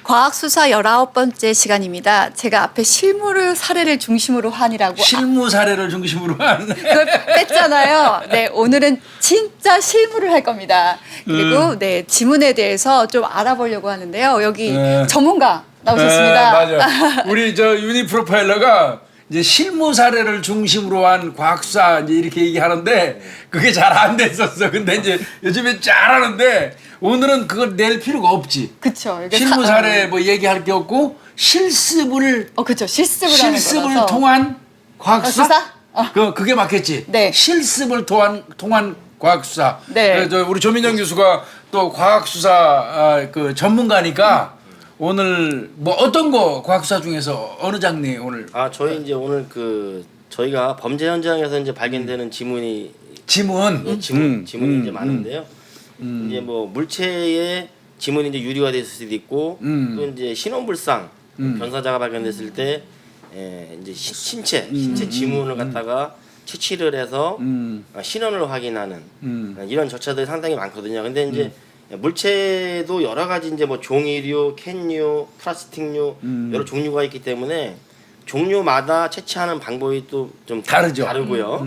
과학수사 19번째 시간입니다. 제가 앞에 실물 사례를 중심으로 한이라고 실무 사례를 중심으로 한. 그걸 뺐잖아요. 네, 오늘은 진짜 실물을 할 겁니다. 그리고 네, 지문에 대해서 좀 알아보려고 하는데요. 여기 전문가 나오셨습니다. 네, 맞아. 우리 저 유니 프로파일러가 이제 실무 사례를 중심으로 한 과학수사 이제 이렇게 얘기하는데 그게 잘 안 됐었어. 근데 이제 요즘에 잘하는데 오늘은 그걸 낼 필요가 없지. 그쵸. 이게 실무 사례 뭐 얘기할 게 없고 실습을 그쵸. 실습을 하는 거라서. 통한 과학수사? 수사? 그게 맞겠지. 네. 실습을 통한 과학수사. 네. 우리 조민정 교수가 또 과학수사 그 전문가니까 오늘 뭐 어떤 거 과학수사 중에서 어느 장르 오늘? 저희 이제 오늘 저희가 범죄 현장에서 이제 발견되는 지문이 지문. 지문이 이제 많은데요. 이제 뭐 물체의 지문이 이제 유리화 됐을 수도 있고 또 이제 신원불상 변사자가 발견됐을 때 이제 신체 지문을 갖다가 채취를 해서 신원을 확인하는 이런 절차들이 상당히 많거든요. 근데 이제 물체도 여러 가지 이제 뭐 종이류, 캔류, 플라스틱류 여러 종류가 있기 때문에 종류마다 채취하는 방법이 또 좀 다르고요.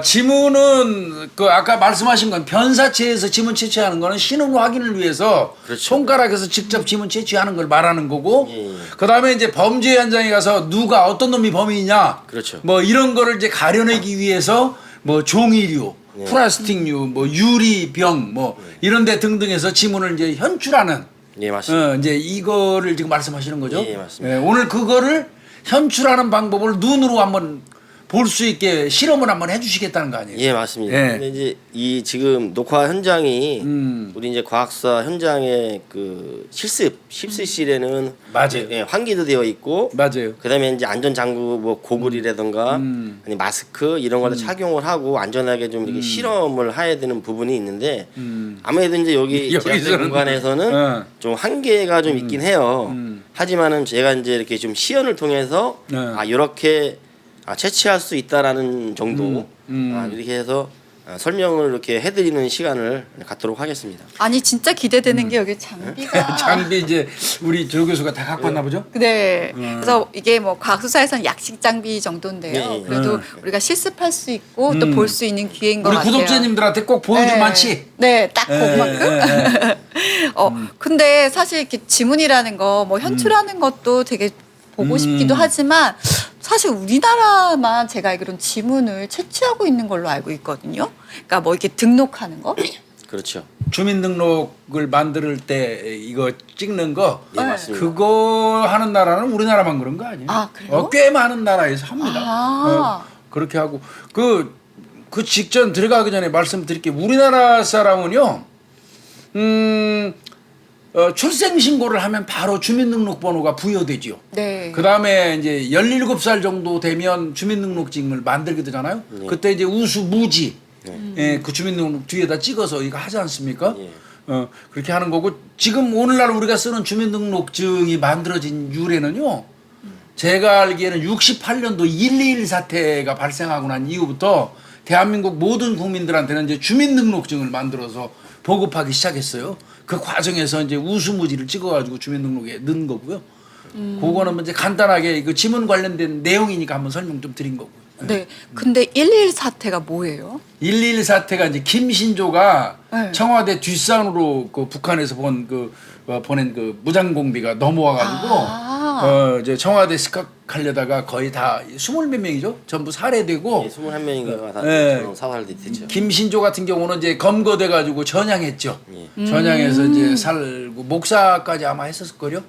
지문은 그 아까 말씀하신 건 변사체에서 지문 채취하는 거는 신원 확인을 위해서 그렇죠. 손가락에서 직접 지문 채취하는 걸 말하는 거고 예. 그다음에 이제 범죄 현장에 가서 누가 어떤 놈이 범인이냐 그렇죠. 뭐 이런 거를 이제 가려내기 위해서 뭐 종이류 플라스틱류, 뭐 유리병, 뭐 이런 데 등등해서 지문을 이제 현출하는 예, 맞습니다. 이제 이거를 지금 말씀하시는 거죠? 예, 맞습니다. 오늘 그거를 현출하는 방법을 눈으로 한번 볼 수 있게 실험을 한번 해주시겠다는 거 아니에요? 예, 맞습니다. 예. 근데 이제 이 지금 녹화 현장이 우리 이제 과학수사 현장의 그 실습실에는 맞아요. 예, 환기도 되어 있고 맞아요. 그다음에 이제 안전 장구 뭐 고글이라든가 아니 마스크 이런 거를 착용을 하고 안전하게 좀 이렇게 실험을 해야 되는 부분이 있는데 아무래도 이제 여기 제작된 여기서는 공간에서는 좀 한계가 좀 있긴 해요. 하지만은 제가 이제 이렇게 좀 시연을 통해서 이렇게 채취할 수 있다라는 정도 이렇게 해서 설명을 이렇게 해드리는 시간을 갖도록 하겠습니다. 아니 진짜 기대되는 게 여기 장비가 장비 이제 우리 조 교수가 다 갖고 왔나 보죠? 네. 그래서 이게 뭐 과학수사에서는 약식 장비 정도인데요. 네. 그래도 우리가 실습할 수 있고 또 볼 수 있는 기회인 것 우리 같아요. 구독자님들한테 꼭 보여줄 네. 만치. 네, 딱 그만큼. 근데 사실 이렇게 지문이라는 거 뭐 현출하는 것도 되게 보고 싶기도 하지만 사실 우리나라만 제가 알기로는 지문을 채취하고 있는 걸로 알고 있거든요. 그러니까 뭐 이렇게 등록하는 거. 그렇죠. 주민등록을 만들 때 이거 찍는 거 예, 맞습니다. 그거 하는 나라는 우리나라만 그런 거 아니에요? 아, 그래요? 꽤 많은 나라에서 합니다. 그렇게 하고 그 직전 들어가기 전에 말씀드릴게요. 우리나라 사람은요. 출생 신고를 하면 바로 주민등록번호가 부여되지요. 네. 그다음에 이제 17살 정도 되면 주민등록증을 만들게 되잖아요. 그때 이제 우수무지 그 주민등록 뒤에다 찍어서 이거 하지 않습니까? 그렇게 하는 거고 지금 오늘날 우리가 쓰는 주민등록증이 만들어진 유래는요. 제가 알기에는 68년도 1.21 사태가 발생하고 난 이후부터 대한민국 모든 국민들한테는 이제 주민등록증을 만들어서 보급하기 시작했어요. 그 과정에서 이제 우수무지를 찍어가지고 주민등록에 넣은 거고요. 그거는 이제 간단하게 그 지문 관련된 내용이니까 한번 설명 좀 드린 거고요. 네. 근데 1.1 사태가 뭐예요? 1.1 사태가 이제 김신조가 네. 청와대 뒷산으로 그 북한에서 보낸 그 무장공비가 넘어와가지고 이제 청와대 습격하려다가 거의 다 20몇 명이죠. 전부 살해되고 21명인가가 다 사살됐죠. 김신조 같은 경우는 이제 검거돼가지고 전향했죠. 전향해서 이제 살고 목사까지 아마 했었을걸요.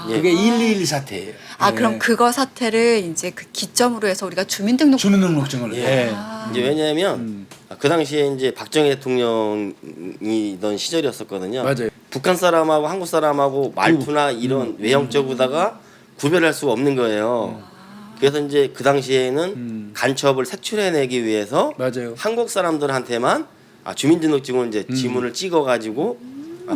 그게 1.21 사태예요. 그럼 그거 사태를 이제 그 기점으로 해서 우리가 주민등록증을. 이제 왜냐하면 그 당시에 이제 박정희 대통령이던 시절이었었거든요. 맞아요. 북한 사람하고 한국 사람하고 말투나 이런 외형적으로다가 구별할 수가 없는 거예요. 그래서 이제 그 당시에는 간첩을 색출해내기 위해서 맞아요. 한국 사람들한테만 주민등록증을 이제 지문을 찍어가지고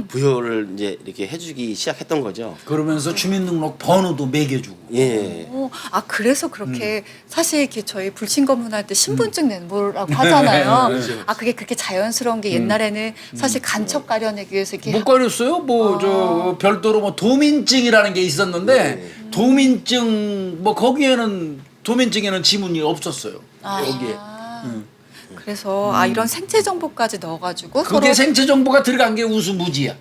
부여를 이제 이렇게 해주기 시작했던 거죠. 그러면서 주민등록 번호도 매겨주고. 예. 아 그래서 그렇게 사실 이렇게 저희 불신 검문할 때 신분증 내놓으라고 하잖아요. 아 그게 그렇게 자연스러운 게 옛날에는 사실 간첩 가려내기 위해서 이렇게 못 가렸어요. 뭐 저 별도로 뭐 도민증이라는 게 있었는데 도민증 뭐 거기에는 도민증에는 지문이 없었어요. 여기에. 그래서 이런 생체 정보까지 넣어가지고 그게 생체 정보가 들어간 게 우수무지야.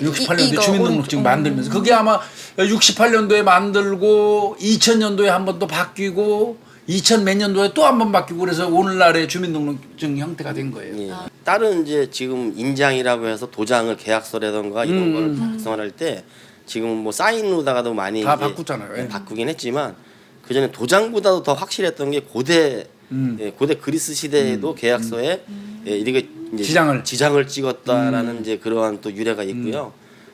68년도에 이거 주민등록증 만들면서 그게 아마 68년도에 만들고 2000년도에 한 번 또 바뀌고 2000 몇 년도에 또 한 번 바뀌고 그래서 오늘날의 주민등록증 형태가 된 거예요. 예. 다른 이제 지금 인장이라고 해서 도장을 계약서라던가 이런 걸 작성할 때 지금 뭐 사인으로다가도 많이 다 이제 바꾸잖아요. 예. 바꾸긴 했지만 그 전에 도장보다도 더 확실했던 게 고대 고대 그리스 시대에도 계약서에 이렇게 이제 지장을 찍었다라는 이제 그러한 또 유래가 있고요.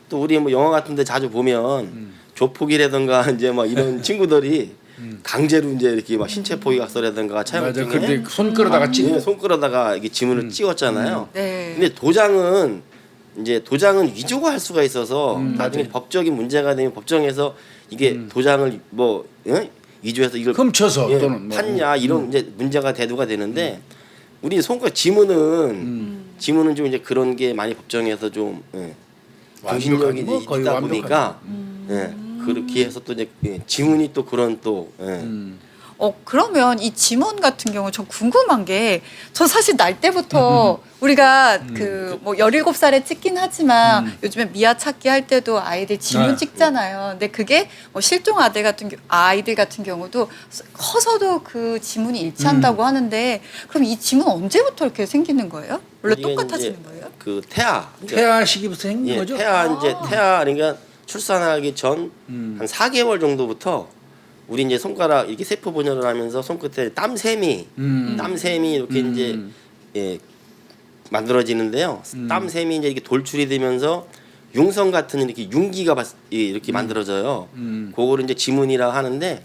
또 우리 뭐 영화 같은데 자주 보면 조폭이라든가 이제 막 이런 친구들이 강제로 이제 이렇게 막 신체 포기각서라든가 맞아. 차용증에 근데 손 끌어다가 찍고. 예, 손끌어다가 이게 지문을 찍었잖아요. 네. 근데 도장은 위조가 할 수가 있어서 나중에 법적인 문제가 되면 법정에서 이게 도장을 뭐 위조해서 이걸 훔쳐서 예, 또는 뭐. 팠냐 이런 이제 문제가 대두가 되는데 우리 손가락 지문은 좀 이제 그런 게 많이 법정에서 좀 정신력이 뭐 거의 있다 완벽하죠. 보니까 그렇게 해서 또 이제 지문이 또 그런 또 그러면 이 지문 같은 경우 전 궁금한 게 저 사실 날 때부터 우리가 그 뭐 17살에 찍긴 하지만 요즘에 미아 찾기 할 때도 아이들 지문 네. 찍잖아요. 근데 그게 뭐 실종 아이들 같은 경우도 커서도 그 지문이 일치한다고 하는데 그럼 이 지문 언제부터 이렇게 생기는 거예요? 원래 이게 똑같아지는 이제 거예요? 그 태아 태아 시기부터 생긴 예, 거죠? 태아 그러니까 출산하기 전 한 4개월 정도부터 우리 이제 손가락 이렇게 세포 분열을 하면서 손끝에 땀샘이 이렇게 이제 만들어지는데요. 땀샘이 이제 이렇게 돌출이 되면서 융성 같은 이렇게 융기가 이렇게 만들어져요. 그거를 이제 지문이라고 하는데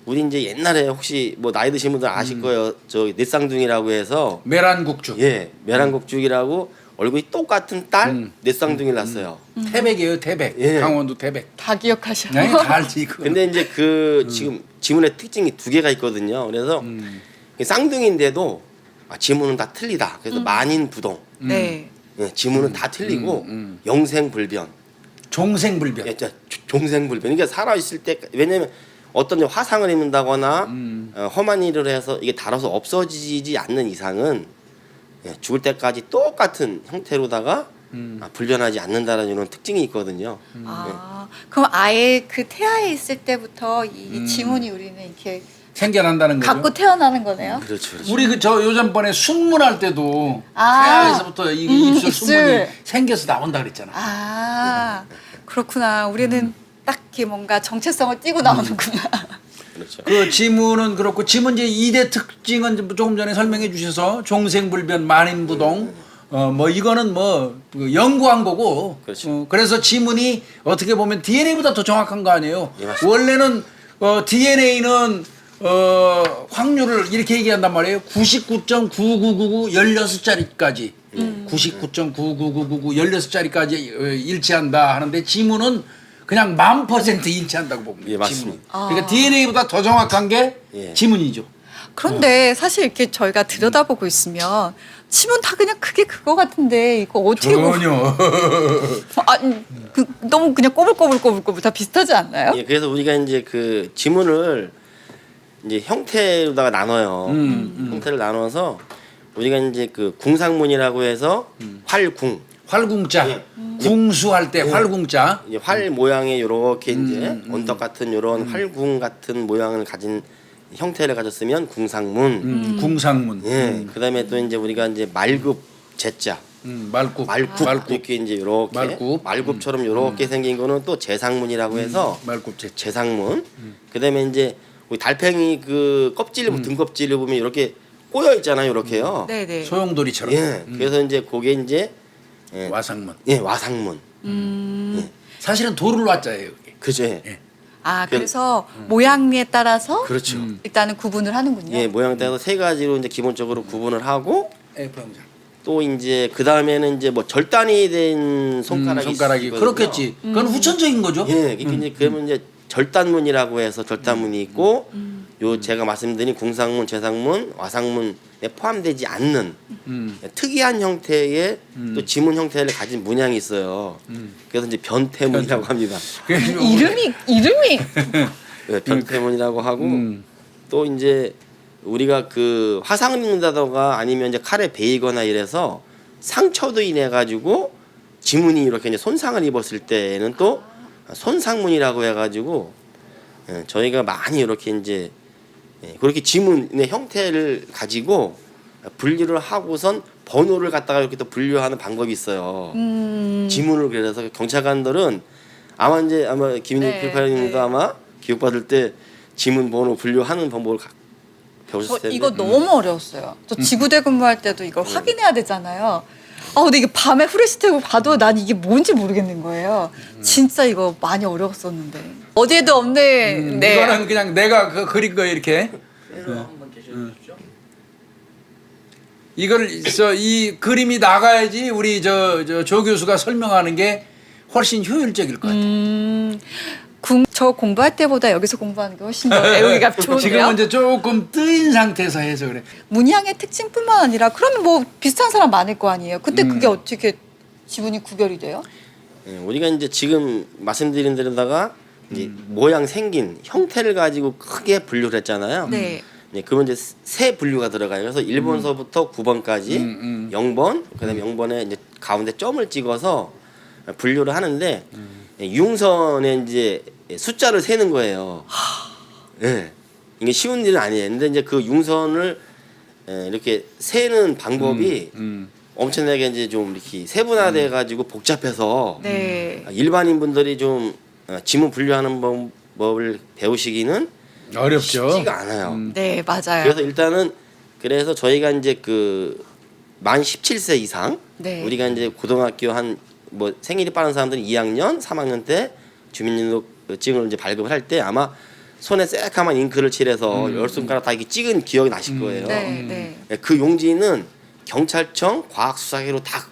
우리 이제 옛날에 혹시 뭐 나이 드신 분들 아실 거예요. 저 넷쌍둥이라고 해서 메란국주. 메란국죽이라고 얼굴이 똑같은 딸 넷쌍둥이를 낳았어요. 태백이에요, 태백. 예. 강원도 태백. 다 기억하셔. 네, 다 알지 그. 근데 이제 그 지금 지문의 특징이 2개가 있거든요. 그래서 쌍둥이인데도 지문은 다 틀리다. 그래서 만인부동. 네. 예, 지문은 다 틀리고 영생불변. 종생불변. 예, 종생불변. 그러니까 살아 있을 때 왜냐면 어떤 이제 화상을 입는다거나 험한 일을 해서 이게 달아서 없어지지 않는 이상은 죽을 때까지 똑같은 형태로다가 불변하지 않는다라는 이런 특징이 있거든요. 그럼 아예 그 태아에 있을 때부터 이 지문이 우리는 이렇게 생겨난다는 거죠. 갖고 태어나는 거네요. 그렇죠. 우리 그 저 요전번에 순문할 때도 아. 태아에서부터 이 입술 입술. 순문이 생겨서 나온다 그랬잖아. 그렇구나. 우리는 딱히 뭔가 정체성을 띠고 나오는구나. 그렇죠. 그 지문은 그렇고 지문제 2대 특징은 조금 전에 설명해 주셔서 종생불변, 만인부동. 뭐 이거는 뭐 연구한 거고. 그렇죠. 그래서 지문이 어떻게 보면 DNA보다 더 정확한 거 아니에요. 예, 맞습니다. 원래는 DNA는 확률을 이렇게 얘기한단 말이에요. 99.9999 16자리까지. 99.9999 16자리까지 일치한다 하는데 지문은 그냥 1000% 일치한다고 봅니다. 예, 맞습니다. 지문은. 그러니까 DNA보다 더 정확한 게 지문이죠. 그런데 사실 이렇게 저희가 들여다보고 있으면 지문 다 그냥 그게 그거 같은데 이거 어떻게 전혀. 너무 그냥 꼬불꼬불 다 비슷하지 않나요? 예, 그래서 우리가 이제 그 지문을 이제 형태로다가 나눠요. 형태를 나눠서 우리가 이제 그 궁상문이라고 해서 활궁. 활궁자. 예. 궁수할 때 활궁자. 이제 활 모양의 요렇게 이제 언덕 같은 요런 활궁 같은 모양을 가진 형태를 가졌으면 궁상문. 궁상문. 예. 그다음에 또 이제 우리가 이제 말굽 제자. 말굽. 말굽 이렇게 이제 요렇게 말굽처럼 요렇게 생긴 거는 또 재상문이라고 해서 말굽 제자. 재상문. 그다음에 이제 우리 달팽이 그 껍질 등껍질을 보면 이렇게 꼬여 있잖아요, 이렇게요. 네네. 소용돌이처럼. 예. 그래서 이제 그게 이제 와상문. 예, 와상문. 사실은 돌을 와자예요. 이게. 그죠. 예. 그래서 모양에 따라서 그렇죠. 일단은 구분을 하는군요. 예, 모양 따라서 세 가지로 이제 기본적으로 구분을 하고 F형자. 또 이제 그 다음에는 이제 뭐 절단이 된 손가락이 있거든요. 그렇겠지. 그건 후천적인 거죠. 예, 이제 그러면 이제 절단문이라고 해서 절단문이 있고 요 제가 말씀드린 궁상문, 재상문, 와상문에 포함되지 않는 특이한 형태의 또 지문 형태를 가진 문양이 있어요. 그래서 이제 변태문이라고 합니다. 이름이 네, 변태문이라고 하고 또 이제 우리가 그 화상을 입는다던가 아니면 이제 칼에 베이거나 이래서 상처도 인해 가지고 지문이 이렇게 이제 손상을 입었을 때에는 또 손상문이라고 해가지고 저희가 많이 이렇게 이제 그렇게 지문의 형태를 가지고 분류를 하고선 번호를 갖다가 이렇게 또 분류하는 방법이 있어요. 지문을 그래서 경찰관들은 아마 김인희 네, 필파님도 네. 아마 교육받을 때 지문 번호 분류하는 방법을 배우셨을 텐데. 이거 너무 어려웠어요. 저 지구대 근무할 때도 이걸 확인해야 되잖아요. 근데 이게 밤에 후레쉬 틀고 봐도 난 이게 뭔지 모르겠는 거예요. 진짜 이거 많이 어려웠었는데. 어디에도 없는. 네. 이거는 그냥 내가 그 그린 거 이렇게. 한번 계셔주십시오. 이걸 이 그림이 나가야지 우리 조 교수가 설명하는 게 훨씬 효율적일 것 같아요. 저 공부할 때보다 여기서 공부하는 게 훨씬 더 애우기가 좋은데요. 지금은 이제 조금 뜨인 상태에서 해서 그래. 문양의 특징뿐만 아니라 그러면 뭐 비슷한 사람 많을 거 아니에요. 근데 그게 어떻게 지문이 구별이 돼요? 우리가 이제 지금 말씀드린 데다가 이제 모양 생긴 형태를 가지고 크게 분류를 했잖아요. 네. 그러면 이제 세 분류가 들어가요. 그래서 1번서부터 9번까지 0번, 그다음에 0번에 이제 가운데 점을 찍어서 분류를 하는데 융선에 이제 숫자를 세는 거예요. 예. 이게 쉬운 일은 아니에요. 근데 이제 그 융선을 이렇게 세는 방법이 엄청나게 이제 좀 이렇게 세분화돼 가지고 복잡해서 네. 일반인 분들이 좀 지문 분류하는 방법을 배우시기는 어렵죠. 쉽지가 않아요. 네, 맞아요. 그래서 저희가 이제 그 만 17세 이상 네. 우리가 이제 고등학교 한 뭐 생일이 빠른 사람들은 2학년, 3학년 때 주민등록증을 이제 발급을 할 때 아마 손에 새까만 잉크를 칠해서 열 손가락 다 이렇게 찍은 기억이 나실 거예요. 네. 그 용지는 경찰청 과학수사기로 다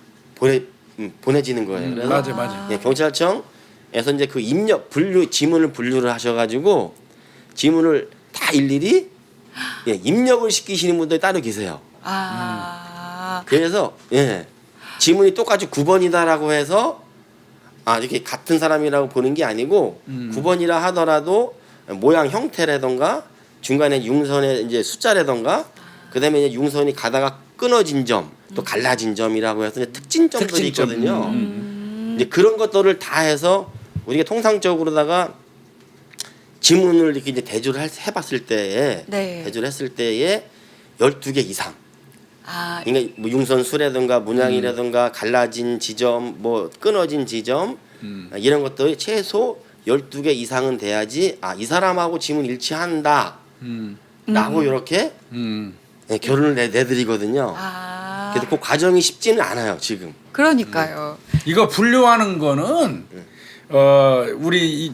보내지는 거예요. 그래서 맞아. 경찰청에서 이제 그 입력 지문을 분류를 하셔가지고 지문을 다 일일이 입력을 시키시는 분들이 따로 계세요. 그래서 지문이 똑같이 9번이다라고 해서 이렇게 같은 사람이라고 보는 게 아니고 9번이라 하더라도 모양 형태라던가 중간에 융선에 이제 숫자라던가 그다음에 이제 융선이 가다가 끊어진 점, 또 갈라진 점이라고 해서 이제 특징점들이 있거든요. 이제 그런 것들을 다 해서 우리가 통상적으로다가 지문을 이렇게 이제 대조를 해봤을 때에 대조를 했을 때에 12개 이상. 그러니까 뭐 융선 수라든가 문양이라든가 갈라진 지점, 뭐 끊어진 지점 이런 것들이 최소 12개 이상은 돼야지 이 사람하고 지문 일치한다. 라고 이렇게 결론을 내드리거든요. 그래서 그 과정이 쉽지는 않아요, 지금. 그러니까요. 이거 분류하는 거는 우리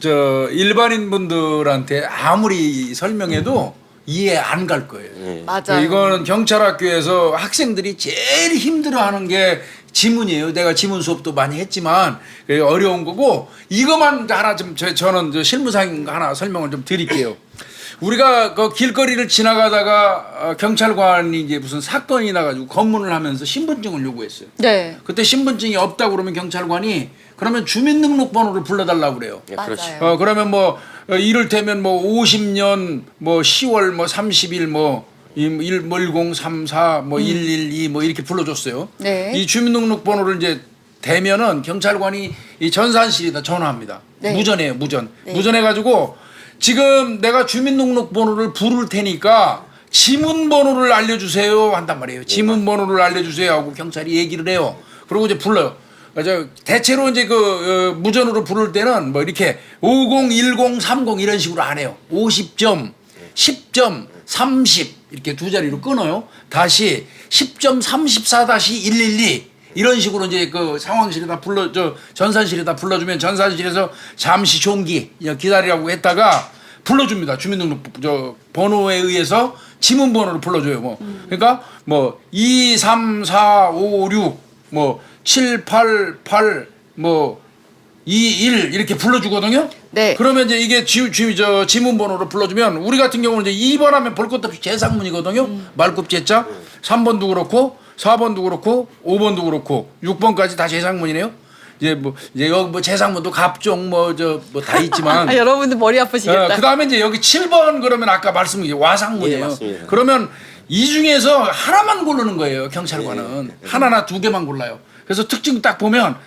일반인 분들한테 아무리 설명해도 이해 안 갈 거예요. 맞아요. 이거는 경찰학교에서 학생들이 제일 힘들어하는 게 지문이에요. 내가 지문 수업도 많이 했지만 어려운 거고 이것만 하나 저는 실무상 하나 설명을 좀 드릴게요. 우리가 그 길거리를 지나가다가 경찰관이 이제 무슨 사건이 나가지고 검문을 하면서 신분증을 요구했어요. 네. 그때 신분증이 없다고 그러면 경찰관이 그러면 주민등록번호를 불러달라고 그래요. 그렇죠. 맞아요. 그러면 뭐 이를테면 뭐 50년 뭐 10월 뭐 30일 뭐 1034 뭐 112 뭐 이렇게 불러줬어요. 네. 이 주민등록번호를 이제 대면은 경찰관이 이 전산실에다 전화합니다. 네. 무전해요, 무전. 네. 무전해가지고 지금 내가 주민등록번호를 부를 테니까 지문번호를 알려주세요 한단 말이에요. 지문번호를 알려주세요 하고 경찰이 얘기를 해요. 그리고 이제 불러요. 대체로 이제 그 무전으로 부를 때는 뭐 이렇게 50, 10, 30 이런 식으로 안 해요. 50점, 10점, 30 이렇게 두 자리로 끊어요. 다시 10점 34-112 이런 식으로 이제 그 상황실에다 전산실에다 불러주면 전산실에서 잠시 종기 기다리라고 했다가 불러줍니다. 주민등록 번호에 의해서 지문 번호를 불러줘요. 뭐 그러니까 뭐 2, 3, 4, 5, 6, 뭐 7, 8, 8, 뭐 2, 1 이렇게 불러주거든요. 네. 그러면 이제 이게 지문 번호를 불러주면 우리 같은 경우는 이제 2번 하면 볼 것도 없이 재상문이거든요. 말굽제자 3번도 그렇고 4번도 그렇고 5번도 그렇고 6번까지 다 재상문이네요. 이제 여기 뭐 재상문도 갑종 뭐 다 있지만 여러분들 머리 아프시겠다. 그다음에 이제 여기 7번 그러면 아까 말씀드린 와상문이에요. 예, 맞습니다. 그러면 이 중에서 하나만 고르는 거예요. 경찰관은 하나나 두 개만 골라요. 그래서 특징 딱 보면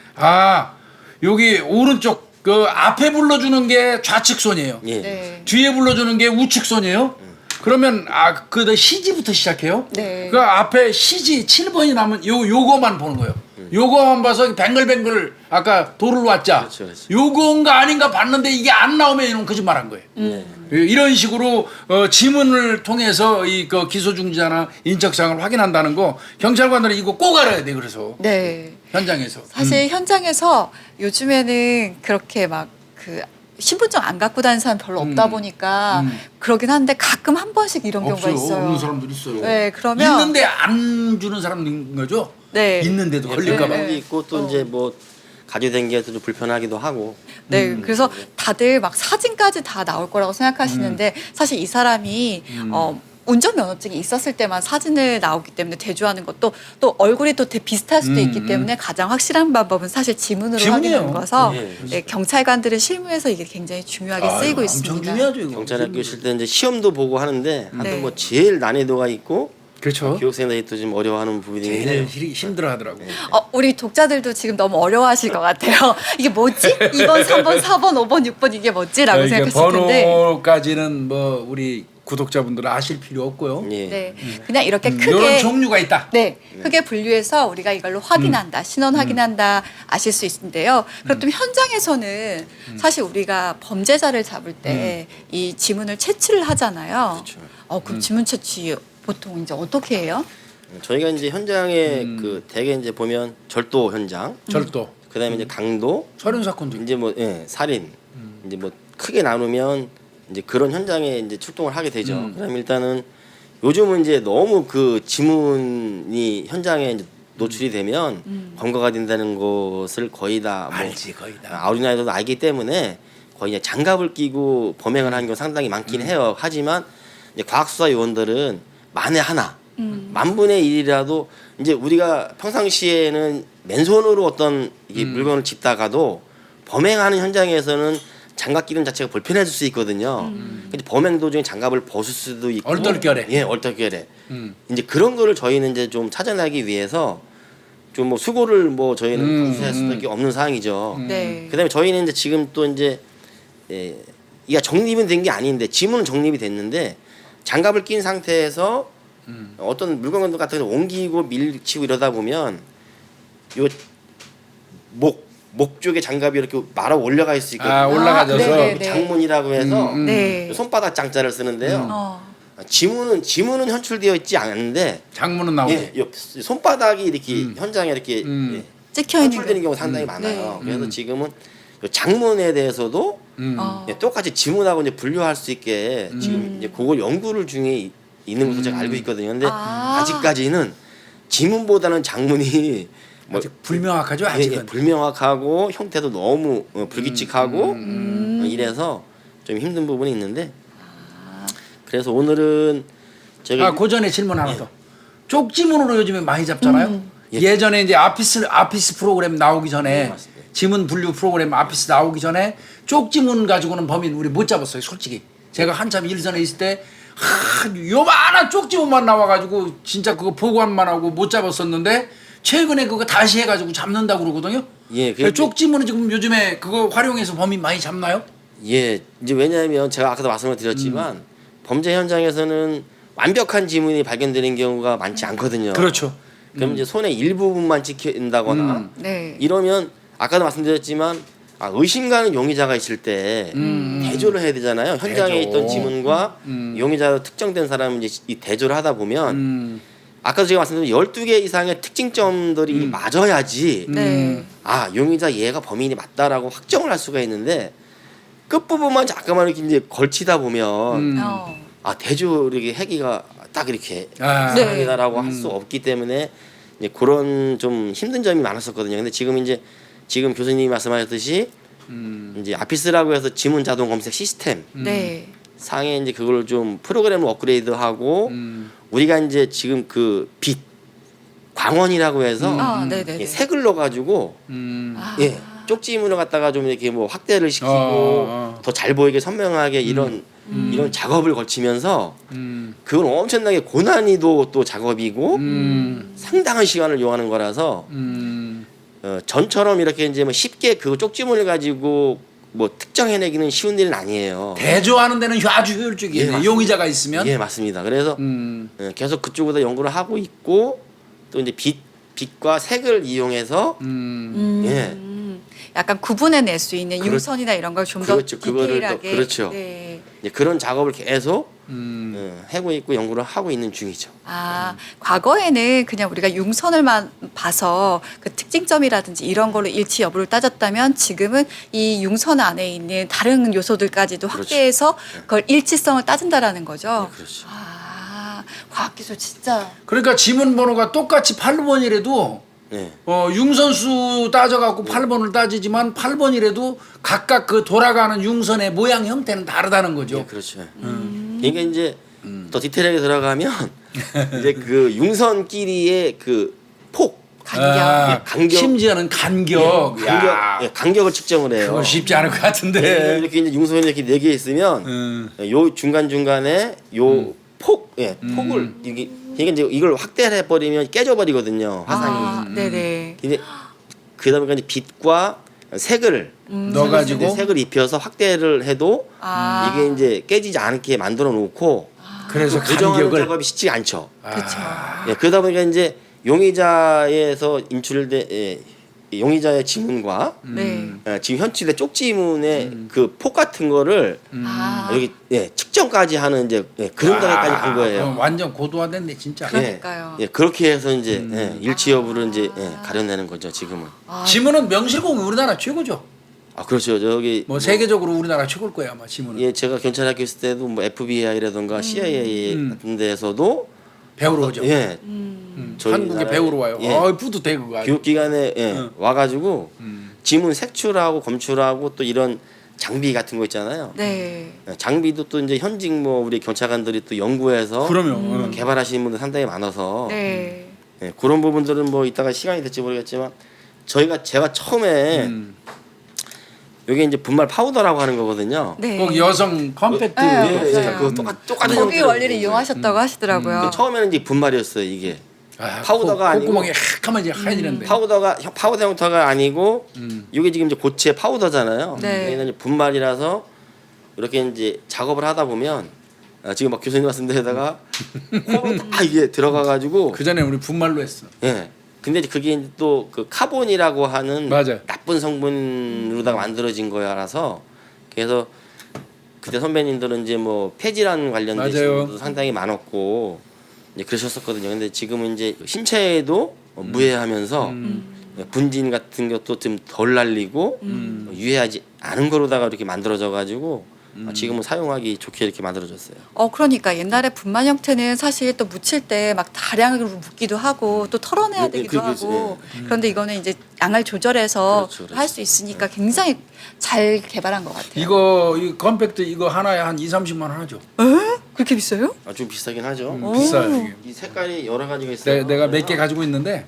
여기 오른쪽 그 앞에 불러주는 게 좌측선이에요. 예. 네. 뒤에 불러주는 게 우측선이에요. 그러면 그 시지부터 시작해요. 네. 그 앞에 시지 7번이 나면 요거만 보는 거예요. 요거만 봐서 뱅글뱅글 아까 도를 왔자 그렇죠. 요건가 아닌가 봤는데 이게 안 나오면 이놈 거짓말한 거예요. 이런 식으로 지문을 통해서 그 기소중지자나 인적사항을 확인한다는 거 경찰관들은 이거 꼭 알아야 돼. 그래서 네. 현장에서 사실 현장에서 요즘에는 그렇게 막 그 신분증 안 갖고 다니는 사람 별로 없다 보니까 그러긴 한데 가끔 한 번씩 이런 경우가 없어요. 있어요. 없는 사람들 있어요. 네, 그러면 있는데 안 주는 사람 있는 거죠? 네. 있는데도 걸릴까 봐. 네. 도 있고 또 이제 뭐 가져다니기도 좀 불편하기도 하고. 네, 그래서 다들 막 사진까지 다 나올 거라고 생각하시는데 사실 이 사람이 운전면허증이 있었을 때만 사진을 나오기 때문에 대조하는 것도 또 얼굴이 또 되게 비슷할 수도 있기 때문에 가장 확실한 방법은 사실 지문으로 지문이에요. 확인하는 거서 네, 네, 경찰관들은 실무에서 이게 굉장히 중요하게 쓰이고 있습니다. 엄청 중요하죠. 이거. 경찰학교 있을 때 이제 시험도 보고 하는데 하여튼 네. 뭐 제일 난이도가 있고 그렇죠. 교육생들이 또 좀 어려워하는 부분이 제일 있는데 힘들어하더라고. 우리 독자들도 지금 너무 어려워하실 것 같아요. 이게 뭐지? 2번, 3번, 4번, 5번, 6번 이게 뭐지?라고 생각하실 텐데. 번호까지는 뭐 우리 구독자분들은 아실 필요 없고요. 예. 네, 그냥 이렇게 크게 이런 종류가 있다. 네, 크게 분류해서 우리가 이걸로 확인한다, 신원 확인한다 아실 수 있는데요. 그렇다면 현장에서는 사실 우리가 범죄자를 잡을 때 이 지문을 채취를 하잖아요. 그렇죠. 그럼 지문 채취 보통 이제 어떻게 해요? 저희가 이제 현장에 그 대개 이제 보면 절도 현장, 절도, 그다음에 이제 강도, 살인 사건도 있고. 이제 뭐 살인, 이제 뭐 크게 나누면 이제 그런 현장에 이제 출동을 하게 되죠. 그다음에 일단은 요즘은 이제 너무 그 지문이 현장에 이제 노출이 되면 검거가 된다는 것을 거의 다 뭐 알지 거의 다. 어린아이들도 알기 때문에 거의 이제 장갑을 끼고 범행을 하는 경우 상당히 많긴 해요. 하지만 이제 과학수사 요원들은 만에 하나, 만분의 1이라도 이제 우리가 평상시에는 맨손으로 어떤 이 물건을 짚다가도 범행하는 현장에서는 장갑 끼는 자체가 불편해질 수 있거든요. 근데 범행 도중에 장갑을 벗을 수도 있고 얼떨결에. 예, 얼떨결에. 이제 그런 거를 저희는 이제 좀 찾아내기 위해서 좀 뭐 수고를 뭐 저희는 감수할 수밖에 없는 사항이죠. 네. 그다음에 저희는 이제 지금 또 이제 이게 정립은 된 게 아닌데 지문은 정립이 됐는데 장갑을 낀 상태에서 어떤 물건 같은 거 옮기고 밀치고 이러다 보면 요 목 쪽에 장갑이 이렇게 말아 올라가 있을 수 있거든요. 올라가져서. 네네네. 장문이라고 해서 네. 손바닥 장자를 쓰는데요. 어. 지문은 현출되어 있지 않은데 장문은 나오지. 예, 손바닥이 이렇게 현장에 이렇게 예, 찍혀 있는 현출되는 경우가 상당히 많아요. 네. 그래서 지금은 요 장문에 대해서도 어. 예, 똑같이 지문하고 이제 분류할 수 있게 지금 이제 그걸 연구를 중에 있는 것으로 제가 알고 있거든요. 근데 아직까지는 지문보다는 장문이 뭐 아직 불명확하죠 예, 아직은. 불명확하고 형태도 너무 불규칙하고 이래서 좀 힘든 부분이 있는데 그래서 오늘은 제가 그 전에 질문 하나 더. 쪽지문으로 요즘에 많이 잡잖아요. 예전에 이제 아피스 프로그램 나오기 전에 맞습니다. 지문 분류 프로그램 아피스 나오기 전에 쪽지문 가지고는 범인 우리 못 잡았어요. 솔직히 제가 한참 일선에 있을 때 요만한 쪽지문만 나와가지고 진짜 그거 보고만 하고 못 잡았었는데 최근에 그거 다시 해가지고 잡는다고 그러거든요. 예, 그래서- 쪽지문은 지금 요즘에 그거 활용해서 범인 많이 잡나요? 예 이제 왜냐하면 제가 아까도 말씀을 드렸지만 범죄 현장에서는 완벽한 지문이 발견되는 경우가 많지 않거든요. 그렇죠. 그럼 이제 손의 일부분만 찍힌다거나 네. 이러면 아까도 말씀드렸지만 의심 가는 용의자가 있을 때 대조를 해야 되잖아요. 현장에 대조. 있던 지문과 용의자로 특정된 사람은 이제 이 대조를 하다 보면 아까도 제가 말씀드린 12개 이상의 특징점들이 맞아야지 네. 용의자 얘가 범인이 맞다라고 확정을 할 수가 있는데 끝 부분만 잠깐만 이렇게 이제 걸치다 보면 어. 아 대조 이렇게 해기가 딱 이렇게 아. 네. 사랑이다라고 할 수 없기 때문에 이제 그런 좀 힘든 점이 많았었거든요. 근데 지금 이제 지금 교수님이 말씀하셨듯이 이제 아피스라고 해서 지문 자동 검색 시스템 네. 상에 이제 그걸 좀 프로그램을 업그레이드하고 우리가 이제 지금 그 빛 광원이라고 해서 아, 네네. 예, 색을 넣어가지고 아. 예 쪽지문을 갖다가 좀 이렇게 뭐 확대를 시키고 더 잘 보이게 선명하게 이런 작업을 거치면서 그건 엄청나게 고난이도 또 작업이고 상당한 시간을 요하는 거라서 전처럼 이렇게 이제 뭐 쉽게 그 쪽지문을 가지고 뭐 특정해내기는 쉬운 일은 아니에요. 대조하는 데는 아주 효율적이에요. 예, 맞습니다. 용의자가 있으면. 예 맞습니다. 그래서 예, 계속 그쪽으로 연구를 하고 있고 또 이제 빛과 색을 이용해서 예 약간 구분해낼 수 있는 그렇- 융선이나 이런 걸 좀 더 그렇죠. 그거를 또- 디테일하게. 그렇죠. 네. 이제 그런 작업을 계속 하고 있고 연구를 하고 있는 중이죠. 아, 과거에는 그냥 우리가 융선을만 봐서 그 특징점이라든지 이런 걸로 일치 여부를 따졌다면 지금은 이 융선 안에 있는 다른 요소들까지도 그렇죠. 확대해서 그걸 일치성을 따진다라는 거죠. 네, 그렇죠. 아, 과학기술 진짜. 그러니까 지문 번호가 똑같이 8번이라도 네. 융선수 따져갖고 8번을 따지지만 8번이라도 각각 그 돌아가는 융선의 모양 형태는 다르다는 거죠. 예, 그렇죠. 그러니까 이제 더 디테일하게 들어가면 이제 그 융선끼리의 그 폭, 간격. 아, 예, 간격. 심지어는 간격. 야, 간격을 측정을 해요. 그거 쉽지 않을 것 예, 같은데. 이렇게 이제 융선이 이렇게 4개 있으면 요 중간 중간에 요 폭, 폭을 이게 그러니까 이제 이걸 확대를 해버리면 깨져버리거든요 화상이. 아, 네네. 근데 그다음에 이제 빛과 색을 넣어가지고 색을 입혀서 확대를 해도 아. 이게 이제 깨지지 않게 만들어 놓고 그래서 고정하는 간격을 작업이 쉽지 않죠. 그렇죠. 예, 그러다 보니까 이제 용의자에서 인출된 용의자의 지문과 네. 지금 현출된 쪽지문의 그 폭 같은 거를 아. 여기 측정까지 하는 이제 그런 단계까지 간 거예요. 완전 고도화됐네 진짜. 그러니까요. 예, 그렇게 해서 이제 일치 여부를 이제 가려내는 거죠 지금은. 지문은 명실공히 우리나라 최고죠. 아 그렇죠. 저기 뭐 세계적으로 우리나라 최고일 거야 아마 지문은. 예, 제가 경찰학교 있을 때도 뭐 FBI라든가 CIA 같은 데에서도 배우러 오죠. 예, 저희 한국에 나라에- 배우러 와요. 예. 뿌듯해 그거. 아주. 교육 기간에 와가지고 지문 색출하고 검출하고 또 이런 장비 같은 거 있잖아요. 네. 장비도 또 이제 현직 뭐 우리 경찰관들이 또 연구해서 그러면 개발하시는 분들 상당히 많아서 네. 예, 그런 부분들은 뭐 이따가 시간이 될지 모르겠지만 제가 처음에 이게 이제 분말 파우더라고 하는 거거든요. 네. 꼭 여성 컴팩트. 네, 예, 맞아요. 그 똑같은 거기 형태로 원리를 이제. 이용하셨다고 하시더라고요. 근데 처음에는 이제 분말이었어요 이게. 아, 파우더가 아니고 콧구멍이 하면 이제 하얘지는데. 파우더 형태가 아니고 이게 지금 이제 고체 파우더잖아요. 네. 그러니까 이제 분말이라서 이렇게 이제 작업을 하다 보면 지금 막 교수님 말씀대로다가 코로 다 이게 들어가가지고 그 전에 우리 분말로 했어. 예. 근데 이제 그게 또 그 카본이라고 하는 맞아. 나쁜 성분으로다가 만들어진 거라서 그래서 그때 선배님들은 이제 뭐 폐질환 관련된 맞아요. 질문도 상당히 많았고 이제 그러셨었거든요. 근데 지금은 이제 신체에도 무해하면서 분진 같은 것도 좀 덜 날리고 유해하지 않은 거로다가 이렇게 만들어져 가지고 지금은 사용하기 좋게 이렇게 만들어졌어요. 그러니까 옛날에 분말 형태는 사실 또 묻힐 때 막 다량으로 묻기도 하고 또 털어내야 네, 되기도 그렇죠. 하고 그런데 이거는 이제 양을 조절해서 그렇죠, 그렇죠. 할 수 있으니까 굉장히 잘 개발한 것 같아요. 이 컴팩트 이거 하나에 한 2-30만 원 하죠. 그렇게 비싸요? 좀 비싸긴 하죠. 비싸요. 이게. 이 색깔이 여러 가지가 있어요. 내가 몇 개 가지고 있는데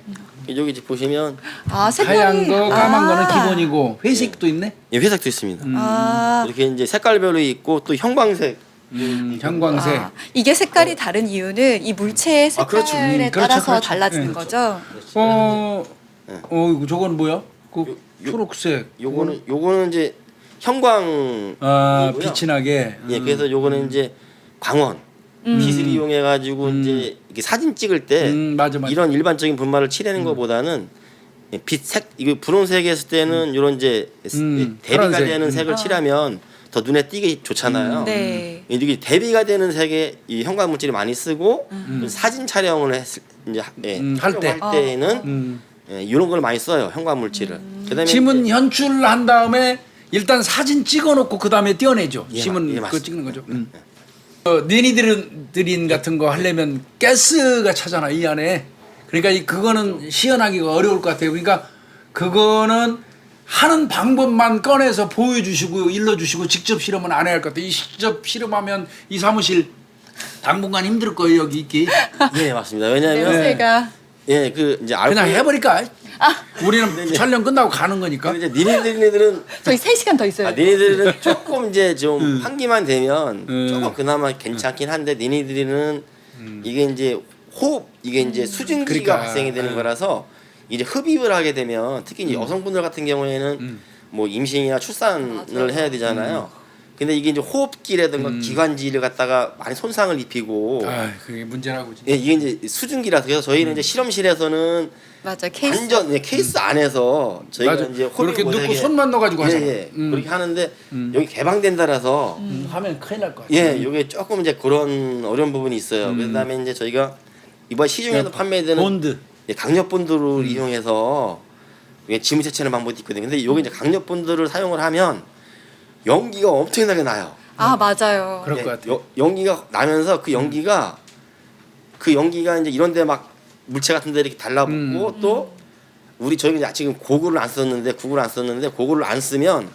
여기 이제 보시면 아, 색깔이 하얀 거, 까만 아. 거는 기본이고 회색도 있네. 예, 회색도 있습니다. 아, 이렇게 이제 색깔별로 있고 또 형광색. 형광색. 아, 이게 색깔이 다른 이유는 이 물체의 아, 그렇죠. 색깔에 그렇죠, 따라서 그렇죠. 달라지는 네. 거죠. 이거 저건 뭐야? 그 초록색. 요거는 이제 형광. 아, 이고요. 빛이 나게. 예, 그래서 요거는 이제 광원. 빛을 이용해 가지고 이제 이렇게 사진 찍을 때 맞아. 이런 일반적인 분말을 칠하는 것보다는 빛색 이거 분홍색에 했을 때는 이런 이제 대비가 파란색. 되는 색을 칠하면 더 눈에 띄게 좋잖아요. 네. 이게 대비가 되는 색에 이 형광 물질을 많이 쓰고 사진 촬영을 했을 이제 할 때. 할 때는 이런 걸 많이 써요 형광 물질을. 그다음에 지문 현출한 다음에 일단 사진 찍어놓고 그 다음에 떼어내죠. 예, 지문 예, 그거 맞습니다. 찍는 거죠. 니니드린 같은 거 하려면 가스가 차잖아 이 안에. 그러니까 그거는 시연하기가 어려울 것 같아요. 그러니까 그거는 하는 방법만 꺼내서 보여주시고 일러주시고 직접 실험은 안 해야 할 것 같아요. 이 직접 실험하면 이 사무실 당분간 힘들 거예요 여기 있기. 예, 맞습니다. 왜냐하면 냄새가 예, 그 이제 그냥 해버릴까? 아. 우리는 촬영 끝나고 가는 거니까. 근데 이제 니네들은 저희 3시간 더 있어요. 니네들은 조금 이제 좀 환기만 되면 조금 그나마 괜찮긴 한데 니네들은 이게 이제 호흡 이게 이제 수증기가 그러니까, 발생이 되는 거라서 이제 흡입을 하게 되면 특히 이제 여성분들 같은 경우에는 뭐 임신이나 출산을 해야 되잖아요. 근데 이게 이제 호흡기라든가 기관지를 갖다가 많이 손상을 입히고 아, 그게 문제라고 진짜. 예, 이게 이제 수증기라서 그래서 저희는 이제 실험실에서는 맞아 케이스. 완전 케이스 안에서 저희가 맞아. 이제 그렇게 흡입 넣고 못하게 손만 넣어가지고 하잖아. 예, 예. 그렇게 하는데 여기 개방된다라서 하면 큰일 날 것 같아. 예, 요게 조금 이제 그런 어려운 부분이 있어요. 그다음에 이제 저희가 이번 시중에서 판매되는 본드. 예, 강력본드를 이용해서 이게 지문 채취하는 방법이 있거든요. 근데 요게 이제 강력본드를 사용을 하면 연기가 엄청나게 나요. 아 맞아요. 그럴 예, 것 같아요. 연기가 나면서 그 연기가 이제 이런데 막 물체 같은데 이렇게 달라붙고 또 우리 저희가 지금 고글을 안 썼는데 고글을 안 쓰면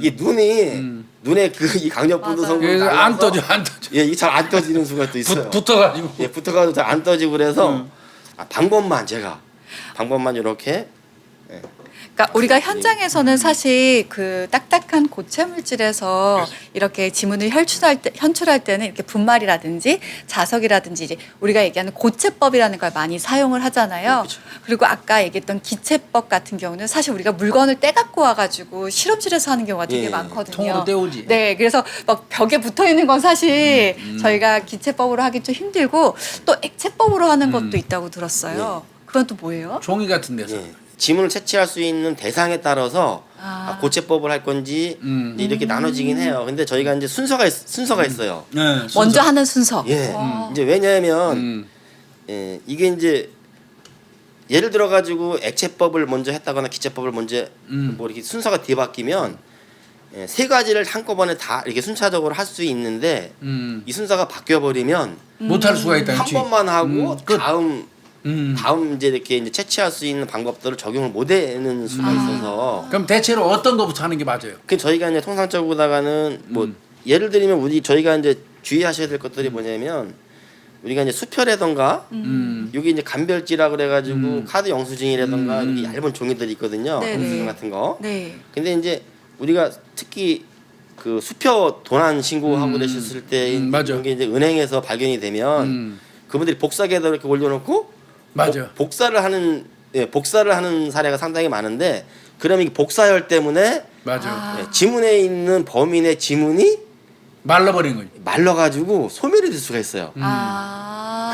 이 눈에 그 이 강력본드 맞아요. 성분이 그래서 안 날라와서 떠져, 안 떠져. 예, 이게 잘 안 떠지는 수가 또 있어요. 붙어가지고. 예, 붙어가지고 잘 안 떠지고 그래서 방법만 이렇게 그러니까 우리가 현장에서는 사실 그 딱딱한 고체 물질에서 이렇게 지문을 현출할 때는 이렇게 분말이라든지 자석이라든지 이제 우리가 얘기하는 고체법이라는 걸 많이 사용을 하잖아요. 그렇죠. 그리고 아까 얘기했던 기체법 같은 경우는 사실 우리가 물건을 떼갖고 와가지고 실험실에서 하는 경우가 되게 예, 많거든요. 통으로 떼오지. 네, 그래서 막 벽에 붙어 있는 건 사실 저희가 기체법으로 하기 좀 힘들고 또 액체법으로 하는 것도 있다고 들었어요. 그건 또 뭐예요? 종이 같은 데서. 예, 지문을 채취할 수 있는 대상에 따라서 고체법을 할 건지 이제 이렇게 나눠지긴 해요. 근데 저희가 이제 순서가 있어요. 네, 먼저 하는 순서. 예, 이제 왜냐하면 예, 이게 이제 예를 들어 가지고 액체법을 먼저 했다거나 기체법을 먼저 뭐 이렇게 순서가 뒤바뀌면 예, 세 가지를 한꺼번에 다 이렇게 순차적으로 할 수 있는데 이 순서가 바뀌어 버리면 못할 수가 있다. 한 그치? 번만 하고 끝. 다음 이제 이렇게 채취할 수 있는 방법들을 적용을 못 하는 수가 있어서 그럼 대체로 어떤 거부터 하는 게 맞아요? 그 저희가 이제 통상적으로다가는 뭐 예를 들면 저희가 이제 주의하셔야 될 것들이 뭐냐면 우리가 이제 수표라던가 여기 이제 간별지라 그래가지고 카드 영수증이라던가 이렇게 얇은 종이들이 있거든요. 네네. 영수증 같은 거. 네. 근데 이제 우리가 특히 그 수표 도난 신고하고 그러셨을 때 맞아. 이런 게 이제 은행에서 발견이 되면 그분들이 복사기에다 이렇게 올려놓고 맞아. 복사를 하는 사례가 상당히 많은데 그러면 이 복사열 때문에 맞아. 예, 지문에 있는 범인의 지문이 말라버린 거지. 말라가지고 소멸이 될 수가 있어요.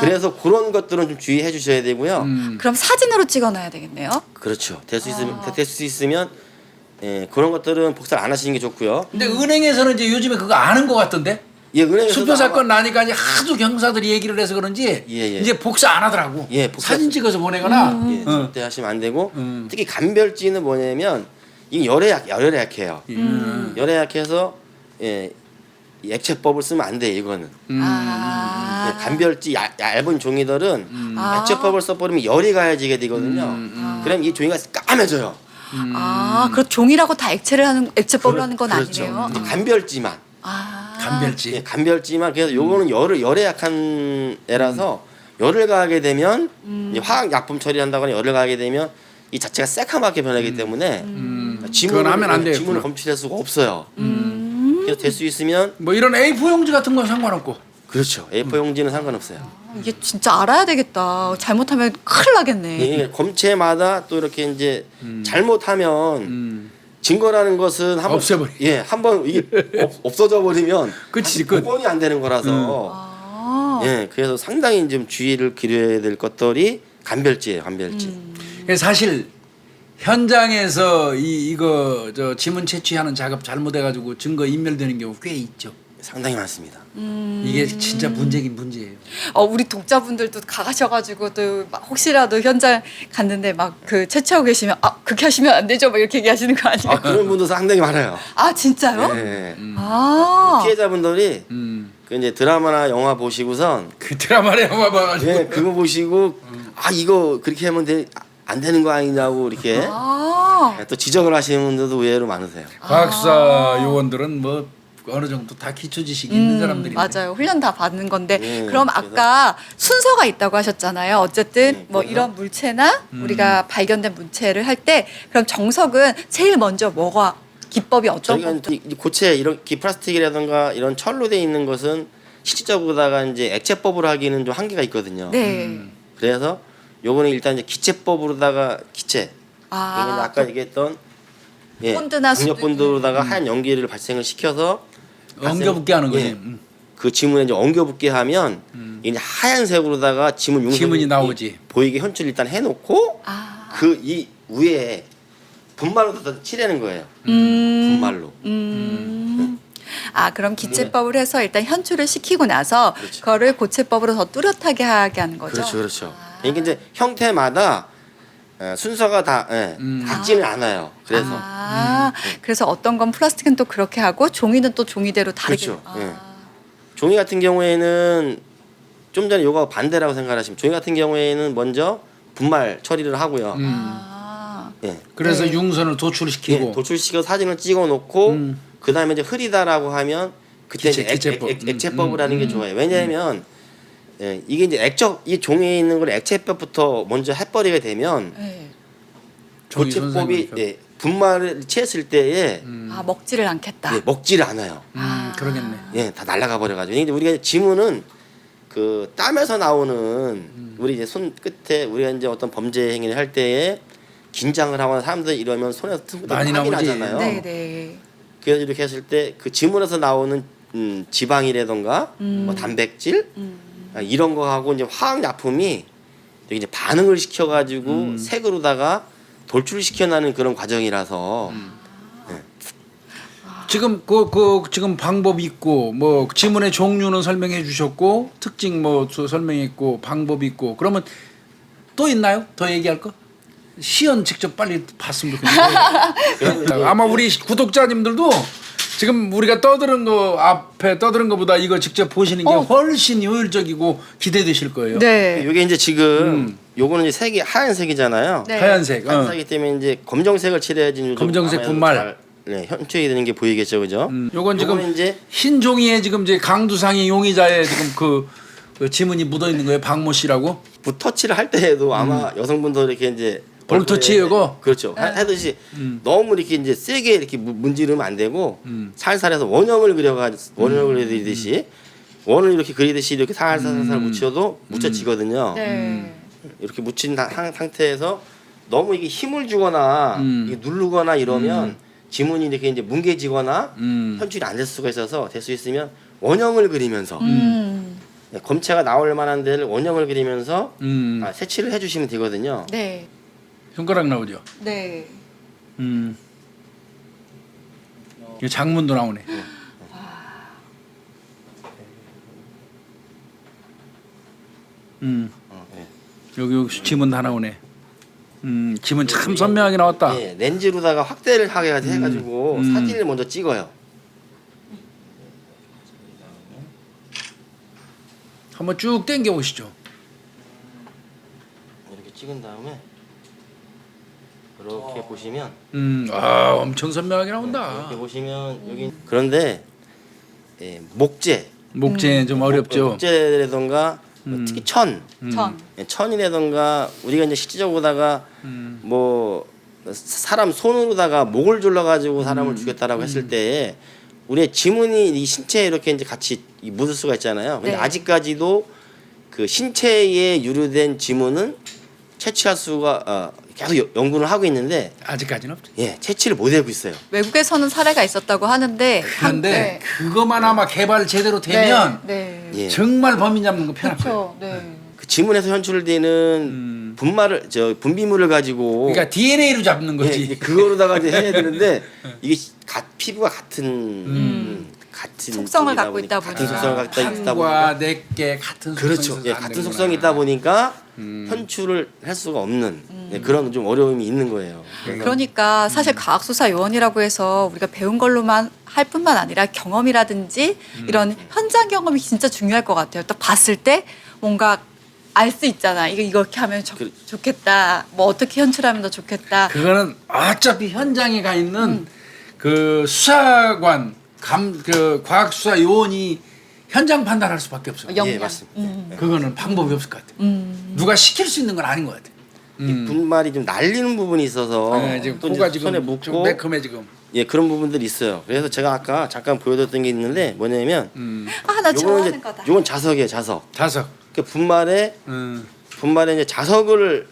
그래서 그런 것들은 좀 주의해 주셔야 되고요. 그럼 사진으로 찍어놔야 되겠네요. 그렇죠. 될 수 있으면 예, 그런 것들은 복사를 안 하시는 게 좋고요. 근데 은행에서는 이제 요즘에 그거 아는 것 같던데? 예, 은행에서도 수표 사건 나니까 이제 하도 경사들이 얘기를 해서 그런지 예. 이제 복사 안 하더라고. 예, 복사- 사진 찍어서 보내거나. 예, 절대 하시면 안 되고 특히 간별지는 뭐냐면 이 열에 약해요. 열에 약해서 예, 이 액체법을 쓰면 안 돼 이거는. 예, 간별지 얇은 종이들은 액체법을 써버리면 열이 가해지게 되거든요. 그럼 이 종이가 까매져요. 그럼 종이라고 다 액체법으로 하는 건 그렇죠. 아니네요. 이제 간별지만. 간별지. 예, 간별지만 그래서 요거는 열에 약한 애라서 열을 가하게 되면 이제 화학 약품 처리한다거나 열을 가하게 되면 이 자체가 새카맣게 변하기 때문에 그건 하면 안 되겠구나. 지문을 검출할 수가 없어요. 그래서 될 수 있으면 뭐 이런 A4 용지 같은 건 상관없고. 그렇죠. A4 용지는 상관없어요. 이게 진짜 알아야 되겠다. 잘못하면 큰일 나겠네. 이게 검체마다 또 이렇게 이제 잘못하면 증거라는 것은 한번 없애버리. 예, 한번 이게 없어져 버리면 그치, 끝. 복원이 안 되는 거라서 예, 그래서 상당히 좀 주의를 기울여야 될 것들이 간별지예요, 간별지. 사실 현장에서 이거 저 지문 채취하는 작업 잘못해가지고 증거 인멸되는 경우 꽤 있죠. 상당히 많습니다. 이게 진짜 문제긴 문제예요. 우리 독자분들도 가셔가지고 또 막 혹시라도 현장 갔는데 막 그 채취하고 계시면 그렇게 하시면 안 되죠, 막 이렇게 얘기하시는 거 아니에요? 그런 분도 상당히 많아요. 진짜요? 네. 피해자분들이 그 이제 드라마나 영화 보시고선 그 드라마를 영화 봐가지고 그거 보시고 이거 그렇게 하면 안 되는 거 아니냐고 이렇게 또 지적을 하시는 분들도 의외로 많으세요. 과학사 요원들은 뭐 어느 정도 다 기초 지식이 있는 사람들이 맞아요. 훈련 다 받는 건데 네, 그럼 아까 순서가 있다고 하셨잖아요. 어쨌든 뭐 이런 물체나 우리가 발견된 물체를 할 때 그럼 정석은 제일 먼저 뭐가 기법이 어떤 저희가 것부터? 이 고체 이런 플라스틱이라든가 이런 철로 돼 있는 것은 실질적으로다가 이제 액체법으로 하기는 좀 한계가 있거든요. 네. 그래서 요거는 일단 이제 기체법으로다가 기체. 이건 아까 얘기했던 본드나 강력 본드로다가 하얀 연기를 발생을 시켜서 엉겨붙게 하는 거지. 그 지문에 이제 엉겨붙게 하면 이제 하얀색으로다가 지문이 나오지. 보이게 현출 일단 해놓고 그 이 위에 분말로 다 칠하는 거예요. 분말로. 그럼 기체법을 해서 일단 현출을 시키고 나서 그거를 고체법으로 더 뚜렷하게 하게 하는 거죠. 그렇죠. 이게 이제 형태마다 순서가 다 같지는 않아요. 그래서 그래서 어떤 건 플라스틱은 또 그렇게 하고 종이는 또 종이대로 다르게. 그렇죠. 종이 같은 경우에는 좀 전에 요거 반대라고 생각하시면 종이 같은 경우에는 먼저 분말 처리를 하고요. 그래서 융선을 도출시키고 도출시켜 사진을 찍어 놓고 그 다음에 이제 흐리다라고 하면 그때 기체법. 액체법을 하는 게 좋아요. 왜냐하면 이게 이제 이 종이에 있는 걸 액체법부터 먼저 해버리게 되면 고체법이 분말을 채했을 때에 먹지를 않겠다. 먹지를 않아요. 그러겠네. 다 날아가 버려가지고. 근데 우리가 지문은 그 땀에서 나오는 우리 이제 손 끝에 우리가 이제 어떤 범죄 행위를 할 때에 긴장을 하거나 사람들이 이러면 손에서 많이 나오지. 나잖아요. 네. 그래서 이렇게 했을 때 그 지문에서 나오는 지방이라던가 뭐 단백질 이런 거하고 이제 화학 약품이 되게 이제 반응을 시켜가지고 색으로다가 돌출시켜나는 그런 과정이라서 지금 지금 방법이 있고 뭐 지문의 종류는 설명해 주셨고 특징 뭐 설명했고 방법이 있고 그러면 또 있나요? 더 얘기할 거? 시연 직접 빨리 봤으면 좋겠는데 아마 우리 구독자님들도 지금 우리가 떠드는 거 앞에 떠드는 거보다 이거 직접 보시는 게 훨씬 효율적이고 기대되실 거예요. 네. 이게 이제 지금 요거는 이제 색이 하얀색이잖아요. 네. 하얀색. 하얀색이기 때문에 이제 검정색을 칠해야지 검정색 분말. 현출이 되는 게 보이겠죠, 그죠? 요건 지금 요거는 이제 흰 종이에 지금 이제 강두상이 용의자의 지금 그 지문이 묻어 있는 거예요. 박모 씨라고. 붓터치를 할 때에도 아마 여성분들 이렇게 이제 볼터치 이거. 그렇죠. 하듯이 너무 이렇게 이제 세게 이렇게 문지르면 안 되고 살살해서 원형을 그리듯이 원을 이렇게 그리듯이 이렇게 살살 묻혀도 묻혀지거든요. 네. 이렇게 묻힌 상태에서 너무 이게 힘을 주거나 이게 누르거나 이러면 지문이 이렇게 이제 뭉개지거나 현출이 안 될 수가 있어서 될 수 있으면 원형을 그리면서 검체가 나올 만한 데를 원형을 그리면서 색칠을 해주시면 되거든요. 네. 손가락 나오죠. 네. 이 장문도 나오네. 여기 지문 다 나오네. 지문 참 선명하게 나왔다. 렌즈로다가 확대를 하게 해가지고 사진을 먼저 찍어요. 한번 쭉 당겨 보시죠. 이렇게 찍은 다음에 이렇게 보시면 엄청 선명하게 나온다. 이렇게 보시면 여기 그런데 목재 좀 어렵죠. 목재라던가 특히 천. 천이라던가 우리가 이제 실질적으로다가 뭐 사람 손으로다가 목을 졸라가지고 사람을 죽였다라고 했을 때 우리의 지문이 이 신체에 이렇게 이제 같이 묻을 수가 있잖아요. 근데 네. 아직까지도 그 신체에 유료된 지문은 채취할 수가 계속 연구를 하고 있는데 아직까지는 없죠. 채취를 못 하고 있어요. 외국에서는 사례가 있었다고 하는데 그런데 그것만 아마 개발 제대로 되면 정말 범인 잡는 거 편할 거예요. 그 지문에서 현출되는 분비물을 가지고 그러니까 DNA로 잡는 거지. 그거로다가 이제 해야 되는데 이게 피부가 같은 같은 속성을 쪽이다 갖고 있다 같은 보니까. 속성을 갖고 있다 보니까 과 내게 같은 그렇죠. 속성이 예, 있어서 안 같은 되는구나. 속성이 있다 보니까 현출을 할 수가 없는 예, 그런 좀 어려움이 있는 거예요. 그러니까 사실 과학수사 요원이라고 해서 우리가 배운 걸로만 할 뿐만 아니라 경험이라든지 이런 현장 경험이 진짜 중요할 것 같아요. 딱 봤을 때 뭔가 알 수 있잖아. 이거 이렇게 하면 좋겠다. 뭐 어떻게 현출하면 더 좋겠다. 그거는 어차피 현장에 가 있는 그 수사관 그 과학 수사 요원이 현장 판단할 수밖에 없어요. 영양. 예, 맞습니다. 그거는 방법이 없을 것 같아요. 누가 시킬 수 있는 건 아닌 것 같아요. 이 분말이 좀 날리는 부분이 있어서 지금 또 이제 코가 지금 손에 좀 묻고 매콤해 지금. 예 그런 부분들이 있어요. 그래서 제가 아까 잠깐 보여드렸던 게 있는데 뭐냐면 아, 나 요거는 좋아하는 이제 거다. 요건 자석이에요, 자석. 자석. 그 분말에 이제 자석을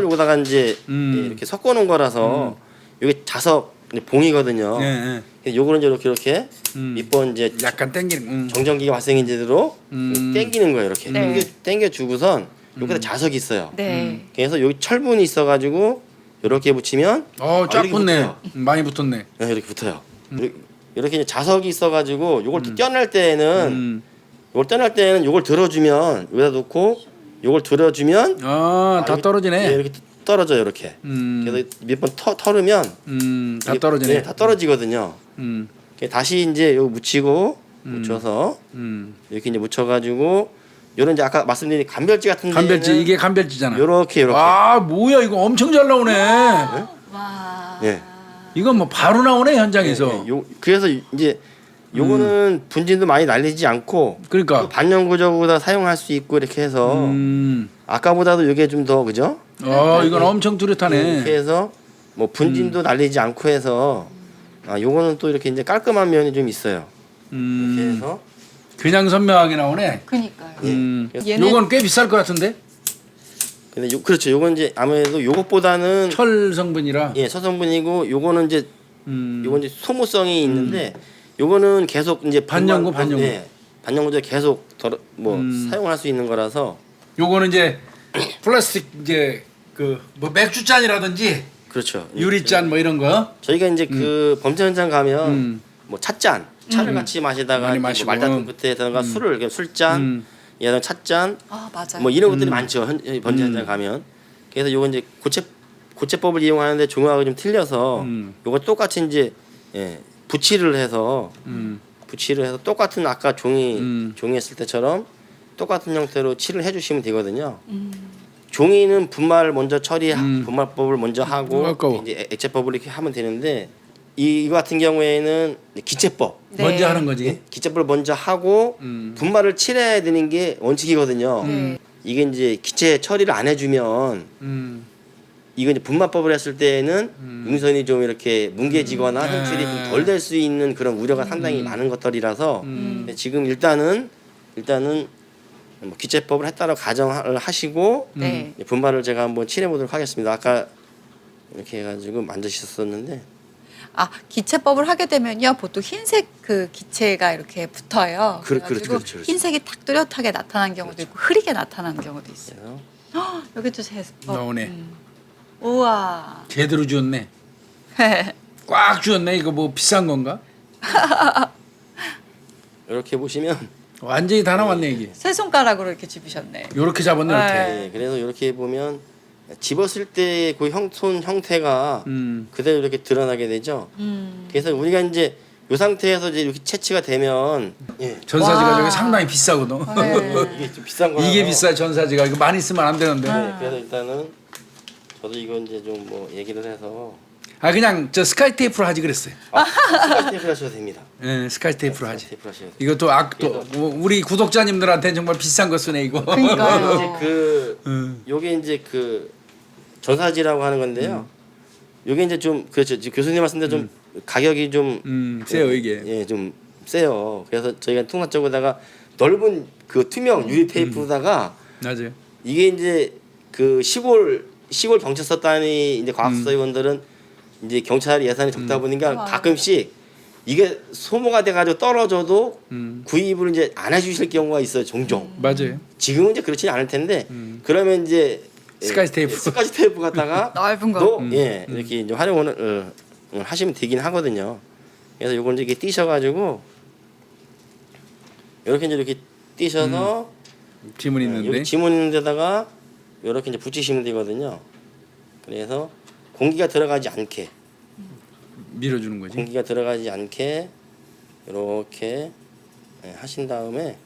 여기다가 이제 이렇게 섞어 놓은 거라서 요게 자석 이제 봉이거든요. 예, 그래서 요거는 이제 이렇게 밑번 이제 약간 땡기는. 정전기가 발생인 제대로 땡기는 거예요. 이렇게 네. 땡겨 주고선 여기다 자석이 있어요. 네. 그래서 여기 철분이 있어가지고 이렇게 붙이면 쫙 이렇게 붙네. 붙어요. 많이 붙었네. 네, 이렇게 붙어요. 이렇게 이제 자석이 있어가지고 요걸 또 떼어낼 때는 요걸 들어주면 여기다 놓고 요걸 들어주면 다 이렇게- 떨어지네. 예, 이렇게 떨어져요. 이렇게. 그래서 몇 번 털으면 다 이게- 떨어지네. 네, 다 떨어지거든요. 다시 이제 요 묻혀서 이렇게 이제 묻혀가지고 요런 이제 아까 말씀드린 간별지 같은 간별지 이게 간별지잖아. 요렇게 아 뭐야 이거 엄청 잘 나오네. 와. 예. 이건 뭐 바로 나오네 현장에서. 예, 그래서 이제 요거는 분진도 많이 날리지 않고 그러니까. 또 반영구적으로 사용할 수 있고 이렇게 해서 아까보다도 이게 좀 더 그죠? 이건 엄청 뚜렷하네. 이렇게 해서 뭐 분진도 날리지 않고 해서 요거는 또 이렇게 이제 깔끔한 면이 좀 있어요. 이렇게 해서 그냥 선명하게 나오네. 그니까요. 그래서 요건 꽤 비쌀 것 같은데? 근데 그렇죠. 요건 이제 아무래도 요것보다는 철 성분이라. 예, 서성분이고 요거는 이제 요건 이제 소모성이 있는데 요거는 계속 이제 반영구, 반영구. 예, 반영구제 계속 사용할 수 있는 거라서 요거는 이제 플라스틱 이제 그 뭐 맥주잔이라든지 그렇죠. 유리잔 뭐 이런 거. 저희가 이제 그 범죄 현장 가면 뭐 찻잔, 차를 같이 마시다가 많이 뭐 마시고. 말다툼 끝에다가 술을 그냥 술잔, 얘는 찻잔, 아, 맞아요. 뭐 이런 것들이 많죠. 범죄 현장 가면. 그래서 요건 이제 고체법을 이용하는데 종합하고 좀 틀려서 요거 똑같이 이제 붙이를 해서 똑같은 아까 종이 했을 때처럼 똑같은 형태로 칠을 해주시면 되거든요. 종이는 분말 먼저 분말법을 먼저 하고 아까워. 이제 액체법을 이렇게 하면 되는데 이거 같은 경우에는 기체법 네. 먼저 하는 거지. 기체법을 먼저 하고 분말을 칠해야 되는 게 원칙이거든요. 이게 이제 기체 처리를 안 해주면 이거 이제 분말법을 했을 때에는 용선이 좀 이렇게 뭉개지거나 현출이 좀 덜 될 수 있는 그런 우려가 상당히 많은 것들이라서 지금 일단은 뭐 기체법을 했다고 가정을 하시고 네. 분말을 제가 한번 칠해 보도록 하겠습니다. 아까 이렇게 해가지고 만드셨었는데 아, 기체법을 하게 되면요. 보통 흰색 그 기체가 이렇게 붙어요. 그래가지고 그렇죠. 흰색이 탁 뚜렷하게 나타나는 경우도 있고 흐리게 나타나는 경우도 있어요. 그래서 헉, 여기도 나오네. 우와. 제대로 주었네. 꽉 주었네. 이거 뭐 비싼 건가? 이렇게 보시면 완전히 다 나왔네 이게. 세 손가락으로 이렇게 집으셨네. 요렇게 잡았네 이렇게. 네. 그래서 이렇게 보면 집었을 때 그 손 형태가 그대로 이렇게 드러나게 되죠. 그래서 우리가 이제 이 상태에서 이제 이렇게 채취가 되면 전사지가 와. 저게 상당히 비싸거든. 네. 이게 좀 비싼 거 이게 비싸 전사지가 이거 많이 쓰면 안 되는데. 그래서 일단은 저도 이거 이제 좀 뭐 얘기를 해서 그냥 저 스카이 테이프로 하지 그랬어요. 스카치 테이프 하셔도 됩니다. 예, 스카이 테이프로 하지. 테이프 하셔도 돼요. 이것도 우리 구독자님들한테는 정말 비싼 거 쓰네 이거. 그러니까요. 이제 요게 이제 그 전사지라고 하는 건데요. 요게 이제 좀 그렇죠. 지금 교수님 말씀대로 좀 가격이 좀 세요 이게. 예, 좀 세요. 그래서 저희가 통합적으로다가 넓은 그 투명 유리 테이프로다가 맞아요. 이게 이제 그 시골 경찰서단위 이제 과학수사위원들은 이제 경찰 예산이 적다 보니까 가끔씩 이게 소모가 돼가지고 떨어져도 구입을 이제 안 해주실 경우가 있어요. 종종. 맞아요. 지금은 이제 그렇지는 않을 텐데 그러면 이제 스카치 테이프. 스카치 테이프 갖다가 넓은 거. 또 이렇게 이제 활용을 하시면 되긴 하거든요. 그래서 요걸 이제 이렇게 띄셔가지고 이렇게 이제 이렇게 띄셔서 지문 있는데. 여기 지문 있는 데다가 이렇게 이제 붙이시면 되거든요. 그래서 공기가 들어가지 않게 밀어주는 거지. 공기가 들어가지 않게 이렇게 하신 다음에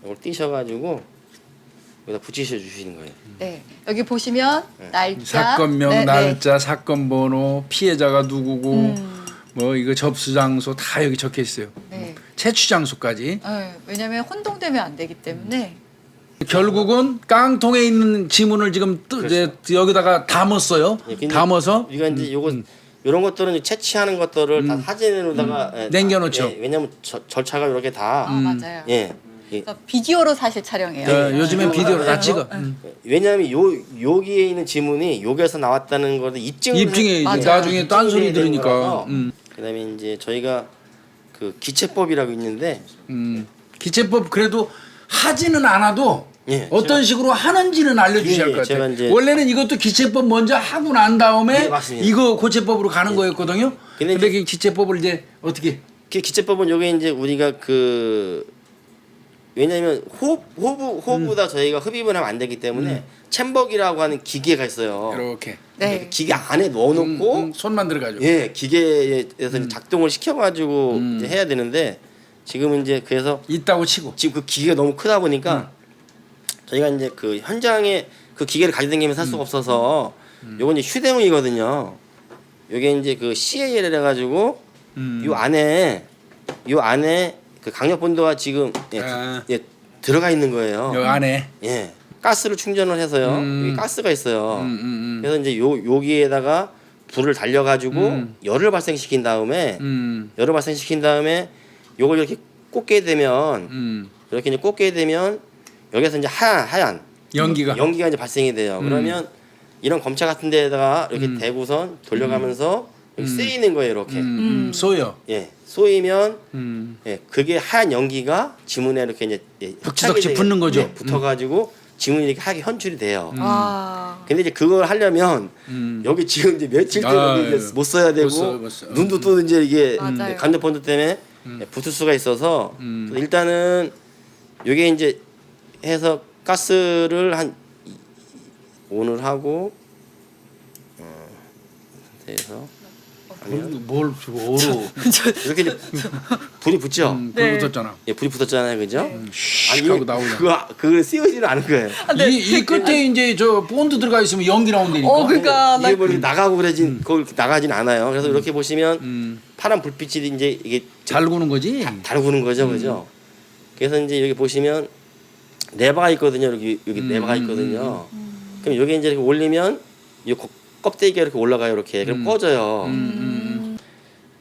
이걸 띄셔가지고 여기다 붙이셔 주시는 거예요. 네. 여기 보시면 날짜, 사건명, 네, 날짜, 사건 번호, 피해자가 누구고, 음. 뭐 이거 접수 장소 다 여기 적혀 있어요. 네. 채취 장소까지. 네. 왜냐하면 혼동되면 안 되기 때문에. 결국은 깡통에 있는 지문을 지금 이제 여기다가 담았어요. 예, 근데 담아서 우리가 이제 요거 이런 것들은 이제 채취하는 것들을 다 사진으로다가 남겨놓죠. 왜냐면 절차가 이렇게 다 맞아요. 예. 그래서 비디오로 사실 촬영해요. 요즘엔 비디오로 다 찍어. 왜냐하면 여기에 있는 지문이 여기에서 나왔다는 거를 입증을 입증해 맞아요. 나중에 딴소리 입증이 되는 들으니까. 거라서. 그다음에 이제 저희가 그 기체법이라고 있는데 기체법 그래도 하지는 않아도 예, 어떤 식으로 하는지는 알려주셔야 할 것 제가 같아요. 이제- 원래는 이것도 기체법 먼저 하고 난 다음에 네, 맞습니다. 이거 고체법으로 가는 거였거든요. 근데 근데 그 기체법을 이제 어떻게 그 기체법은 요게 이제 우리가 그 왜냐하면 호흡보다 저희가 흡입을 하면 안 되기 때문에 챔버기라고 하는 기계가 있어요. 이렇게 네. 기계 안에 넣어놓고 손만 들어가지고 예 기계에서 이제 작동을 시켜가지고 이제 해야 되는데 지금은 이제 그래서 있다고 치고 지금 그 기계가 너무 크다 보니까 저희가 이제 그 현장에 그 기계를 가지고 다니면서 할 수가 없어서 요건 이제 휴대용이거든요. 요게 이제 그 CAL 해가지고 요 안에 그 강력 본도가 지금 아. 들어가 있는 거예요. 요 안에 예 가스를 충전을 해서요. 여기 가스가 있어요. 그래서 이제 여기에다가 불을 달려가지고 열을 발생시킨 다음에 열을 발생시킨 다음에 요걸 이렇게 꽂게 되면 이렇게 이제 꽂게 되면 여기서 이제 하얀 연기가 이제 발생이 돼요. 그러면 이런 검차 같은 데다가 이렇게 대고선 돌려가면서 이렇게 쏘이는 거예요. 이렇게 쏘여. 예 쏘이면 예 그게 하얀 연기가 지문에 이렇게 이제 덕지덕지 붙는 거죠. 예, 붙어가지고 지문이 이렇게 하게 현출이 돼요. 아. 근데 이제 그걸 하려면 여기 지금 이제 며칠 동안 이제 못 써야 되고 못 써. 눈도 또 이제 이게 맞아요. 간접본드 때문에 붙을 수가 있어서 그래서 일단은 요게 이제 해서 가스를 한 오늘 하고 상태에서 뭘 오로 이렇게 이제 불이 붙죠. 불 붙었잖아. 예, 불이 붙었잖아요, 그죠? 슉 하고 나오잖아. 그거 씌우지는 않은 거예요. 이 끝에 이제 저 본드 들어가 있으면 연기 나온다니까. 그러니까 이게 뭐 이렇게 나가고 그러진 거기 나가진 않아요. 그래서 이렇게 보시면 파란 불빛이 이제 이게 잘 구는 거지. 달구는 거죠, 그죠? 그래서 이제 여기 보시면 레버가 있거든요. 여기 레버가 있거든요. 그럼 여기 이제 이렇게 올리면 이 껍데기가 이렇게 올라가요, 이렇게. 그럼 꺼져요.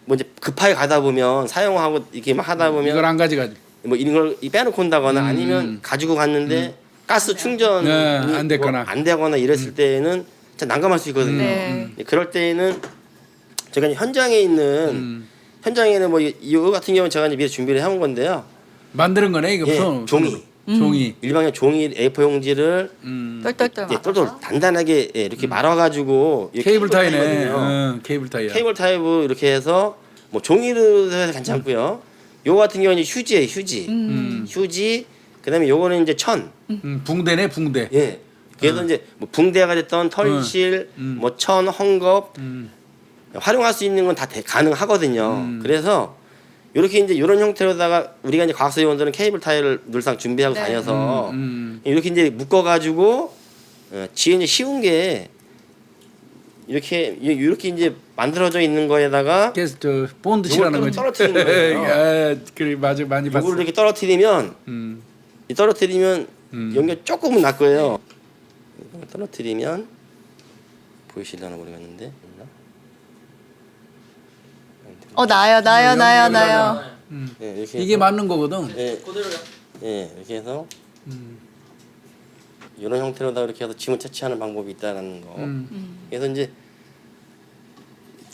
뭐 이제 급하게 가다 보면 사용하고 이렇게 막 하다 보면 이걸 안 가져가지. 뭐 이런 걸 빼놓고 온다거나 아니면 가지고 갔는데 가스 충전이 네, 안 됐거나. 안 되거나 이랬을 때에는 진짜 난감할 수 있거든요. 네. 그럴 때에는 제가 이제 현장에 있는 현장에는 뭐 이거 같은 경우는 제가 이제 미리 준비를 해온 건데요. 만드는 거네 이거. 예, 종이 종이. 일반적 종이 A4 용지를 똘똘똘 예, 똘똘 단단하게 예, 이렇게 말아가지고 이렇게 케이블 타이네. 타이거든요. 케이블 타이야. 케이블 타입 이렇게 해서 뭐 종이로 해서 괜찮고요. 요거 같은 경우는 이제 휴지예요, 휴지. 휴지. 그다음에 요거는 이제 천. 붕대네 붕대. 예. 그래서 이제 뭐 붕대가 됐던 털실, 뭐 천, 헝겊 활용할 수 있는 건 다 가능하거든요. 그래서 이렇게 이제 이런 형태로다가 우리가 이제 과학서 요원들은 케이블 타이를 늘상 준비하고 네. 다녀서 이렇게 이제 묶어가지고 뒤에 이제 쉬운 게 이렇게 이제 만들어져 있는 거에다가 그래서 저 본드 칠하는 요걸 거지. 떨어뜨리는 거예요. 아, 그래 맞아 많이 봤어. 요거를 이렇게 떨어뜨리면 이 떨어뜨리면 연결 조금은 날 거예요. 이걸 떨어뜨리면 보이시려나 모르겠는데. 나요. 예, 이렇게 이게 해서, 맞는 거거든. 예, 예, 이렇게 해서 이런 형태로다 이렇게 해서 지문 채취하는 방법이 있다는 거. 그래서 이제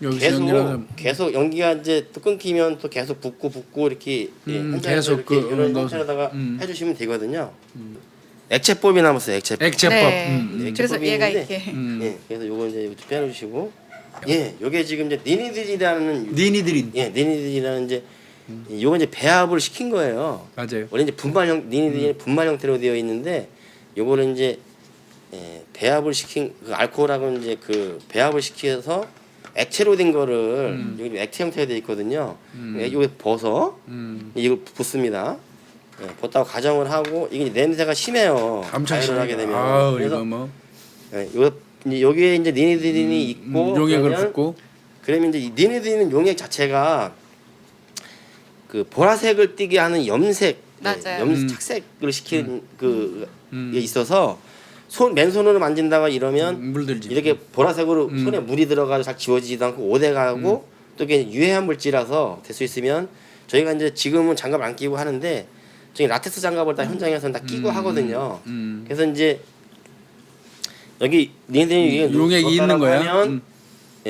여기서 연결해서 계속 연기가 이제 또 끊기면 또 계속 붓고 이렇게 예, 현장에서 계속 이렇게 그 이런 넣어서. 형태로다가 해주시면 되거든요. 액체법이 남았어요. 액체법. 액체법. 네. 네, 그래서 액체법이 얘가 있는데, 이렇게. 예, 그래서 요거 이제 이거 빼주시고, 예, 요게 지금 이제 니니들이라는 니니들인. 예, 니니들이라는 이제 요건 이제 배합을 시킨 거예요. 맞아요. 원래 이제 니니딘이 분말 형태로 되어 있는데 요거는 이제 배합을 시킨 그 알코올하고 이제 그 배합을 시켜서 액체로 된 거를 여기 액체 형태가 되어 있거든요. 이거 벗어 이거 붓습니다. 벗다가 가정을 하고 이게 냄새가 심해요. 엄청 가열을 하게 되면. 아우 그래서 이거 뭐 이거 이제 여기에 이제 니니딘이 있고 용액을 그러면 붓고 그러면 이제 이 니니딘 용액 자체가 그 보라색을 띠게 하는 염색, 맞아요. 염색 착색을 시키는 그게 있어서 맨손으로 만진다가 이러면 물들지. 이렇게 보라색으로 손에 물이 들어가서 잘 지워지지도 않고 오래가고 또 이게 유해한 물질이라서 될 수 있으면 저희가 이제 지금은 장갑 안 끼고 하는데 저희 라텍스 장갑을 다 현장에서는 다 끼고 하거든요. 그래서 이제 여기 니네들이 용액이 있는 거야? 하면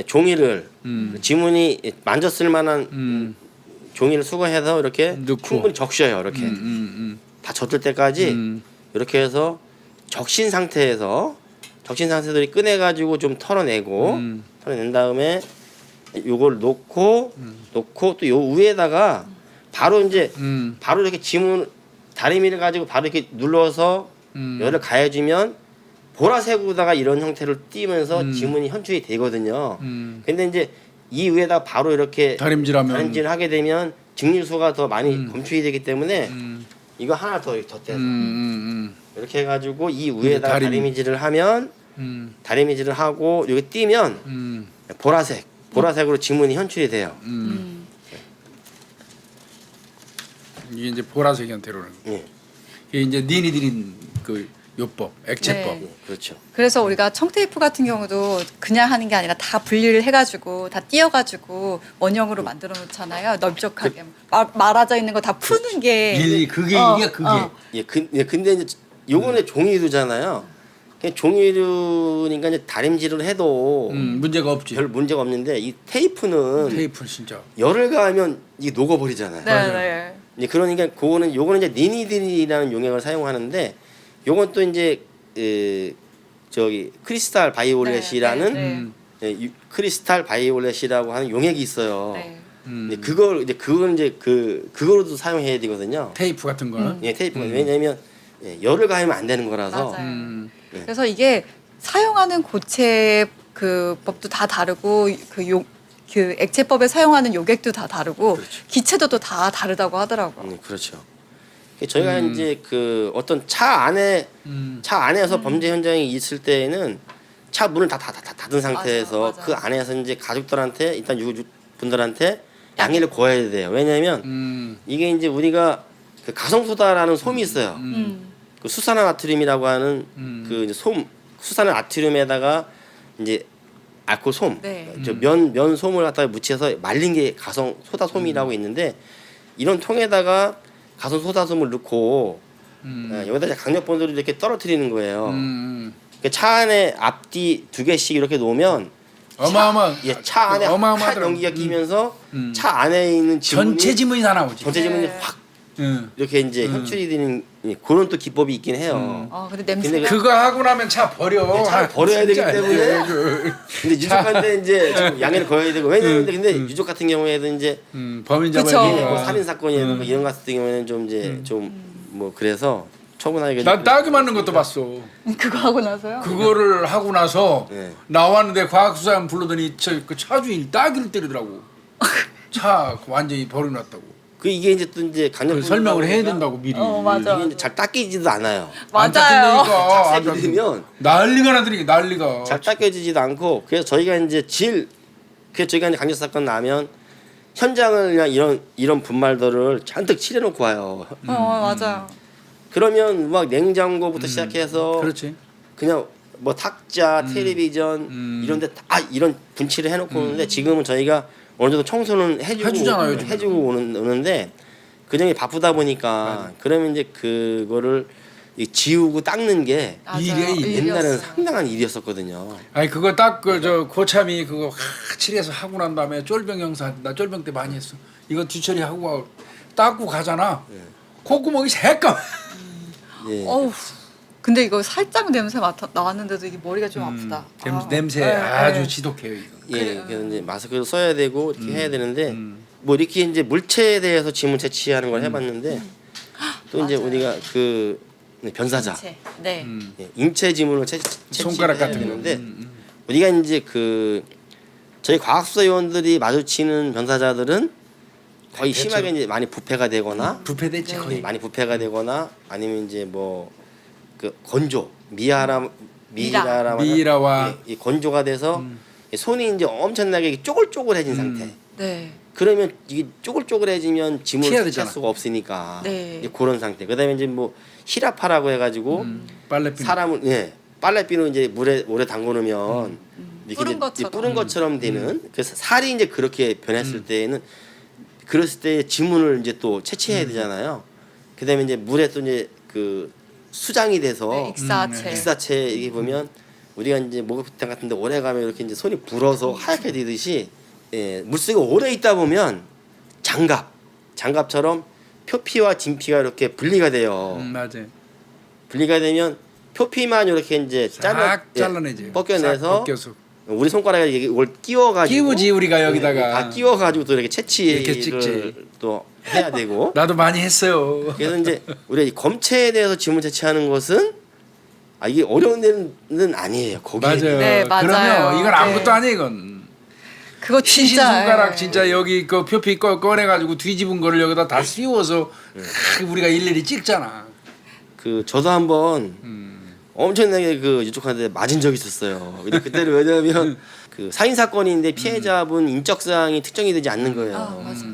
종이를 지문이 만졌을 만한 종이를 수거해서 이렇게 넣고. 충분히 적셔요. 이렇게 다 젖을 때까지 이렇게 해서 적신 상태에서 꺼내 가지고 좀 털어내고 털어낸 다음에 요걸 놓고 또 요 위에다가 바로 이제 바로 이렇게 지문 다리미를 가지고 바로 이렇게 눌러서 열을 가해주면 보라색으로다가 이런 형태를 띠면서 지문이 현출이 되거든요. 근데 이제 이 위에다 바로 이렇게 다림질을 하게 되면 증류수가 더 많이 검출이 되기 때문에 이거 하나 더 덧대서 이렇게 해가지고 이 위에다 다리미질을 하면 다리미질을 하고 여기 띄면 보라색으로 지문이 현출이 돼요. 이게 이제 보라색 형태로는. 예. 이게 이제 니니딘 그 요법, 액체법. 네. 그렇죠. 그래서 우리가 청테이프 같은 경우도 그냥 하는 게 아니라 다 분리를 해가지고 다 띄어가지고 원형으로 만들어 놓잖아요. 넓적하게 말아져 있는 거 다 푸는 게 일일이 그게 이게 그게. 근데 이제 요거는 종이류잖아요. 그냥 종이류니까 이제 다림질을 해도 문제가 없지. 별 문제가 없는데 이 테이프는 테이프 진짜. 열을 가하면 이게 녹아버리잖아요. 네. 이제 그러니까 요거는 이제 니니딘이라는 용액을 사용하는데 요건 또 이제 저기 크리스탈 바이올렛이라는 크리스탈 바이올렛이라고 하는 용액이 있어요. 네. 근데 그건 이제 그거로도 사용해야 되거든요. 테이프 같은 거는. 예, 테이프가 왜냐면 열을 가하면 안 되는 거라서. 맞아요. 그래서 이게 사용하는 고체 그 법도 다 다르고 그 액체법에 사용하는 요객도 다 다르고 기체도도 다 다르다고 하더라고요. 그렇죠. 저희가 이제 그 어떤 차 안에서 범죄 현장이 있을 때에는 차 문을 다 닫은 상태에서 맞아. 그 안에서 이제 가족들한테 일단 유분들한테 양해를 구해야 돼요. 왜냐하면 이게 이제 우리가 그 가성소다라는 솜이 있어요. 그 수산화 나트륨이라고 하는 그 이제 수산화 나트륨에다가 이제 알코올 솜, 네. 면 솜을 갖다가 묻혀서 말린 게 가성 소다 솜이라고 있는데 이런 통에다가 가성 소다 솜을 넣고 여기다 이제 강력본드로 이렇게 떨어뜨리는 거예요. 그러니까 차 안에 앞뒤 2개씩 이렇게 놓으면 차 안에 한 연기가 끼면서 차 안에 있는 지문이 전체 지문이 다 나오지. 전체 지문이 확 이렇게 이제 현출이 되는 그런 또 기법이 있긴 해요. 근데 냄새가 그거 하고 나면 차 버려. 차를 버려야 되기 때문에. 근데 유족한테 이제 좀 양해를 거해야 되고 왜냐면 근데 유족 같은 경우에는 이제 범인 그쵸. 잡아야 뭐 돼. 살인 사건이나 뭐 이런 것 같은 경우에는 좀 이제 좀 뭐 그래서 처분하기가 난 딸기 맞는 것도 봤어. 그거 하고 나서요? 그거를 하고 나서 네. 나왔는데 과학수사관 불러더니 그 차주인 딸기를 때리더라고. 차 완전히 버려놨다고. 그 이게 이제 또 이제 강력 설명을 해야 된다고 미리. 맞아. 이게 이제 잘 닦이지도 않아요. 맞아요. 착색이 되면 난리가 나더니 난리가. 잘 닦여지지도 않고 그래서 저희가 이제 그래서 저희가 이제 강력 사건 나면 현장을 그냥 이런 분말들을 잔뜩 칠해놓고 와요. 맞아요. 그러면 막 냉장고부터 시작해서 그렇지. 그냥 뭐 탁자, 텔레비전 이런데 다 이런 분칠을 해놓고 오는데 지금은 저희가 어느 정도 청소는 해주잖아요, 요즘은. 해주고 오는데 그전에 바쁘다 보니까 그러면 이제 그거를 지우고 닦는 게 옛날에는 상당한 일이었었거든요. 아니 그거 딱 저 고참이 그거 칠해서 하고 난 다음에 쫄병 형사 나 쫄병 때 많이 했어. 이거 뒤처리 하고 닦고 가잖아. 콧구멍이 새까매. 예. 어우. 근데 이거 살짝 냄새 나왔는데도 이게 머리가 좀 아프다. 냄새 네, 아주 네. 지독해요 이거. 예, 그래서 이제 마스크를 써야 되고 이렇게 해야 되는데 뭐 이렇게 이제 물체에 대해서 지문 채취하는 걸 해봤는데 또 이제 맞아요. 우리가 그 변사자, 인체. 네. 예, 인체 지문을 손가락 같은 거. 되는데 우리가 이제 그 저희 과학수사 요원들이 마주치는 변사자들은 거의 대체로. 심하게 이제 많이 부패가 되거나 부패됐지 거의. 많이 부패가 되거나 아니면 이제 뭐 그 건조 미라와 이 건조가 돼서 손이 이제 엄청나게 쪼글쪼글해진 상태. 네. 그러면 이게 쪼글쪼글해지면 피해야 지문을 채취할 되잖아. 수가 없으니까 네. 이제 그런 상태. 그다음에 이제 뭐 히라파라고 해가지고 빨래핀. 사람을 빨래비누 이제 물에 오래 담궈놓으면 이렇게 뿌른 이제 것처럼. 뿌른 것처럼 되는 그래서 살이 이제 그렇게 변했을 때에는 그랬을 때 지문을 이제 또 채취해야 되잖아요. 그다음에 이제 물에 또 이제 그 수장이 돼서 네, 익사체. 익사체 이게 보면 우리가 이제 목욕탕 같은데 오래 가면 이렇게 이제 손이 불어서 하얗게 되듯이 물속에 오래 있다 보면 장갑처럼 표피와 진피가 이렇게 분리가 돼요. 맞아요. 분리가 되면 표피만 이렇게 이제 싹 잘라내지. 벗겨내서 싹 벗겨서. 우리 손가락에 이걸 끼워가지고 끼우지 우리가 여기다가. 다 끼워가지고 또 이렇게 이렇게 찍지. 채취를 또 해야 되고 나도 많이 했어요. 그래서 이제 우리가 이 검체에 대해서 지문 채취하는 것은 이게 어려운 데는 아니에요. 거기 맞아요. 네, 맞아요. 그러면 이건 아무것도 네. 아니에요. 이건 그거 시신 진짜 손가락 진짜 여기 그 표피 꺼내가지고 뒤집은 거를 여기다 다 씌워서 우리가 일일이 찍잖아. 그 저도 한번 엄청나게 그 유족한테 맞은 적이 있었어요. 근데 그때는 왜냐하면 그 살인 사건인데 피해자분 인적 사항이 특정이 되지 않는 거예요. 맞아.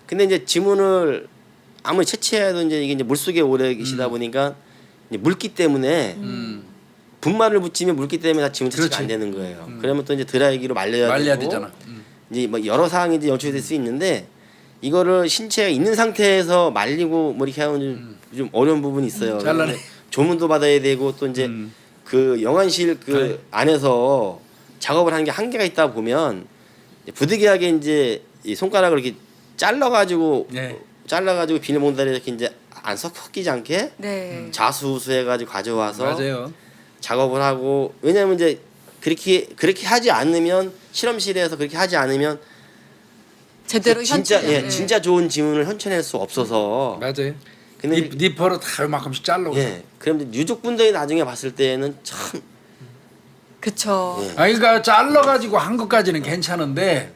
근데 이제 지문을 아무리 채취해도 이제 이게 이제 물속에 오래 계시다 보니까 이제 물기 때문에 분말을 붙이면 물기 때문에 다 지문 채취가 그렇지. 안 되는 거예요. 그러면 또 이제 드라이기로 말려야 되고 되잖아. 이제 뭐 여러 사항이 이제 연출될 수 있는데 이거를 신체에 있는 상태에서 말리고 뭐 이렇게 하면 좀 어려운 부분이 있어요. 잘라내. 근데 조문도 받아야 되고 또 이제 그 영안실 그 안에서 작업을 하는 게 한계가 있다 보면 부득이하게 이제 이 손가락을 이렇게 잘라가지고 네. 비닐봉다리에 이렇게 이제 안 섞이지 않게 네. 자수수해가지고 가져와서 맞아요. 작업을 하고 왜냐면 이제 그렇게 하지 않으면 실험실에서 그렇게 하지 않으면 제대로 진짜 현실. 진짜 좋은 지문을 현쳐낼 수 없어서 맞아요. 근데 니퍼로 다 이만큼씩 잘라고. 그럼 이제 유족분들이 나중에 봤을 때는 참 그쵸. 예. 그러니까 잘라가지고 한 것까지는 괜찮은데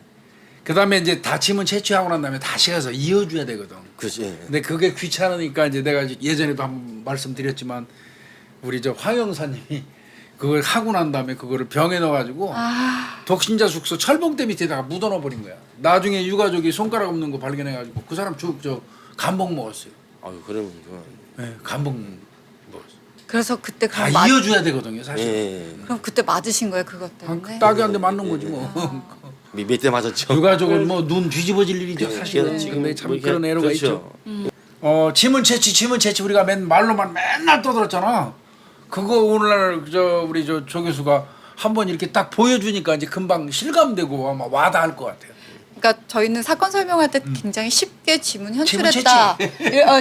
그다음에 이제 다 지문 채취하고 난 다음에 다시 가서 이어줘야 되거든. 그렇지. 근데 그게 귀찮으니까 이제 내가 예전에도 한번 말씀드렸지만 우리 저 황 형사님이 그걸 하고 난 다음에 그거를 병에 넣어가지고 독신자 숙소 철봉대 밑에다가 묻어넣어 버린 거야. 나중에 유가족이 손가락 없는 거 발견해가지고 그 사람 저 감복 먹었어요. 아유 그러면 그만. 네, 감복 먹었어. 그래서 그때 다 그럼 이어줘야 되거든요, 사실. 예. 그럼 그때 맞으신 거예요, 그것 때문에? 딱이한테 맞는 거지 뭐. 몇 대 맞았죠. 유가족은 뭐 눈 뒤집어질 일이죠, 사실은. 지금 근데 참 뭐 이렇게- 그런 애로가 그렇죠. 있죠. 지문 채취 우리가 말로만 맨날 떠들었잖아. 그거 오늘날 우리 조 교수가 한번 이렇게 딱 보여주니까 이제 금방 실감되고 아마 와닿을 것 같아요. 그러니까 저희는 사건 설명할 때 굉장히 쉽게 지문 현출했다,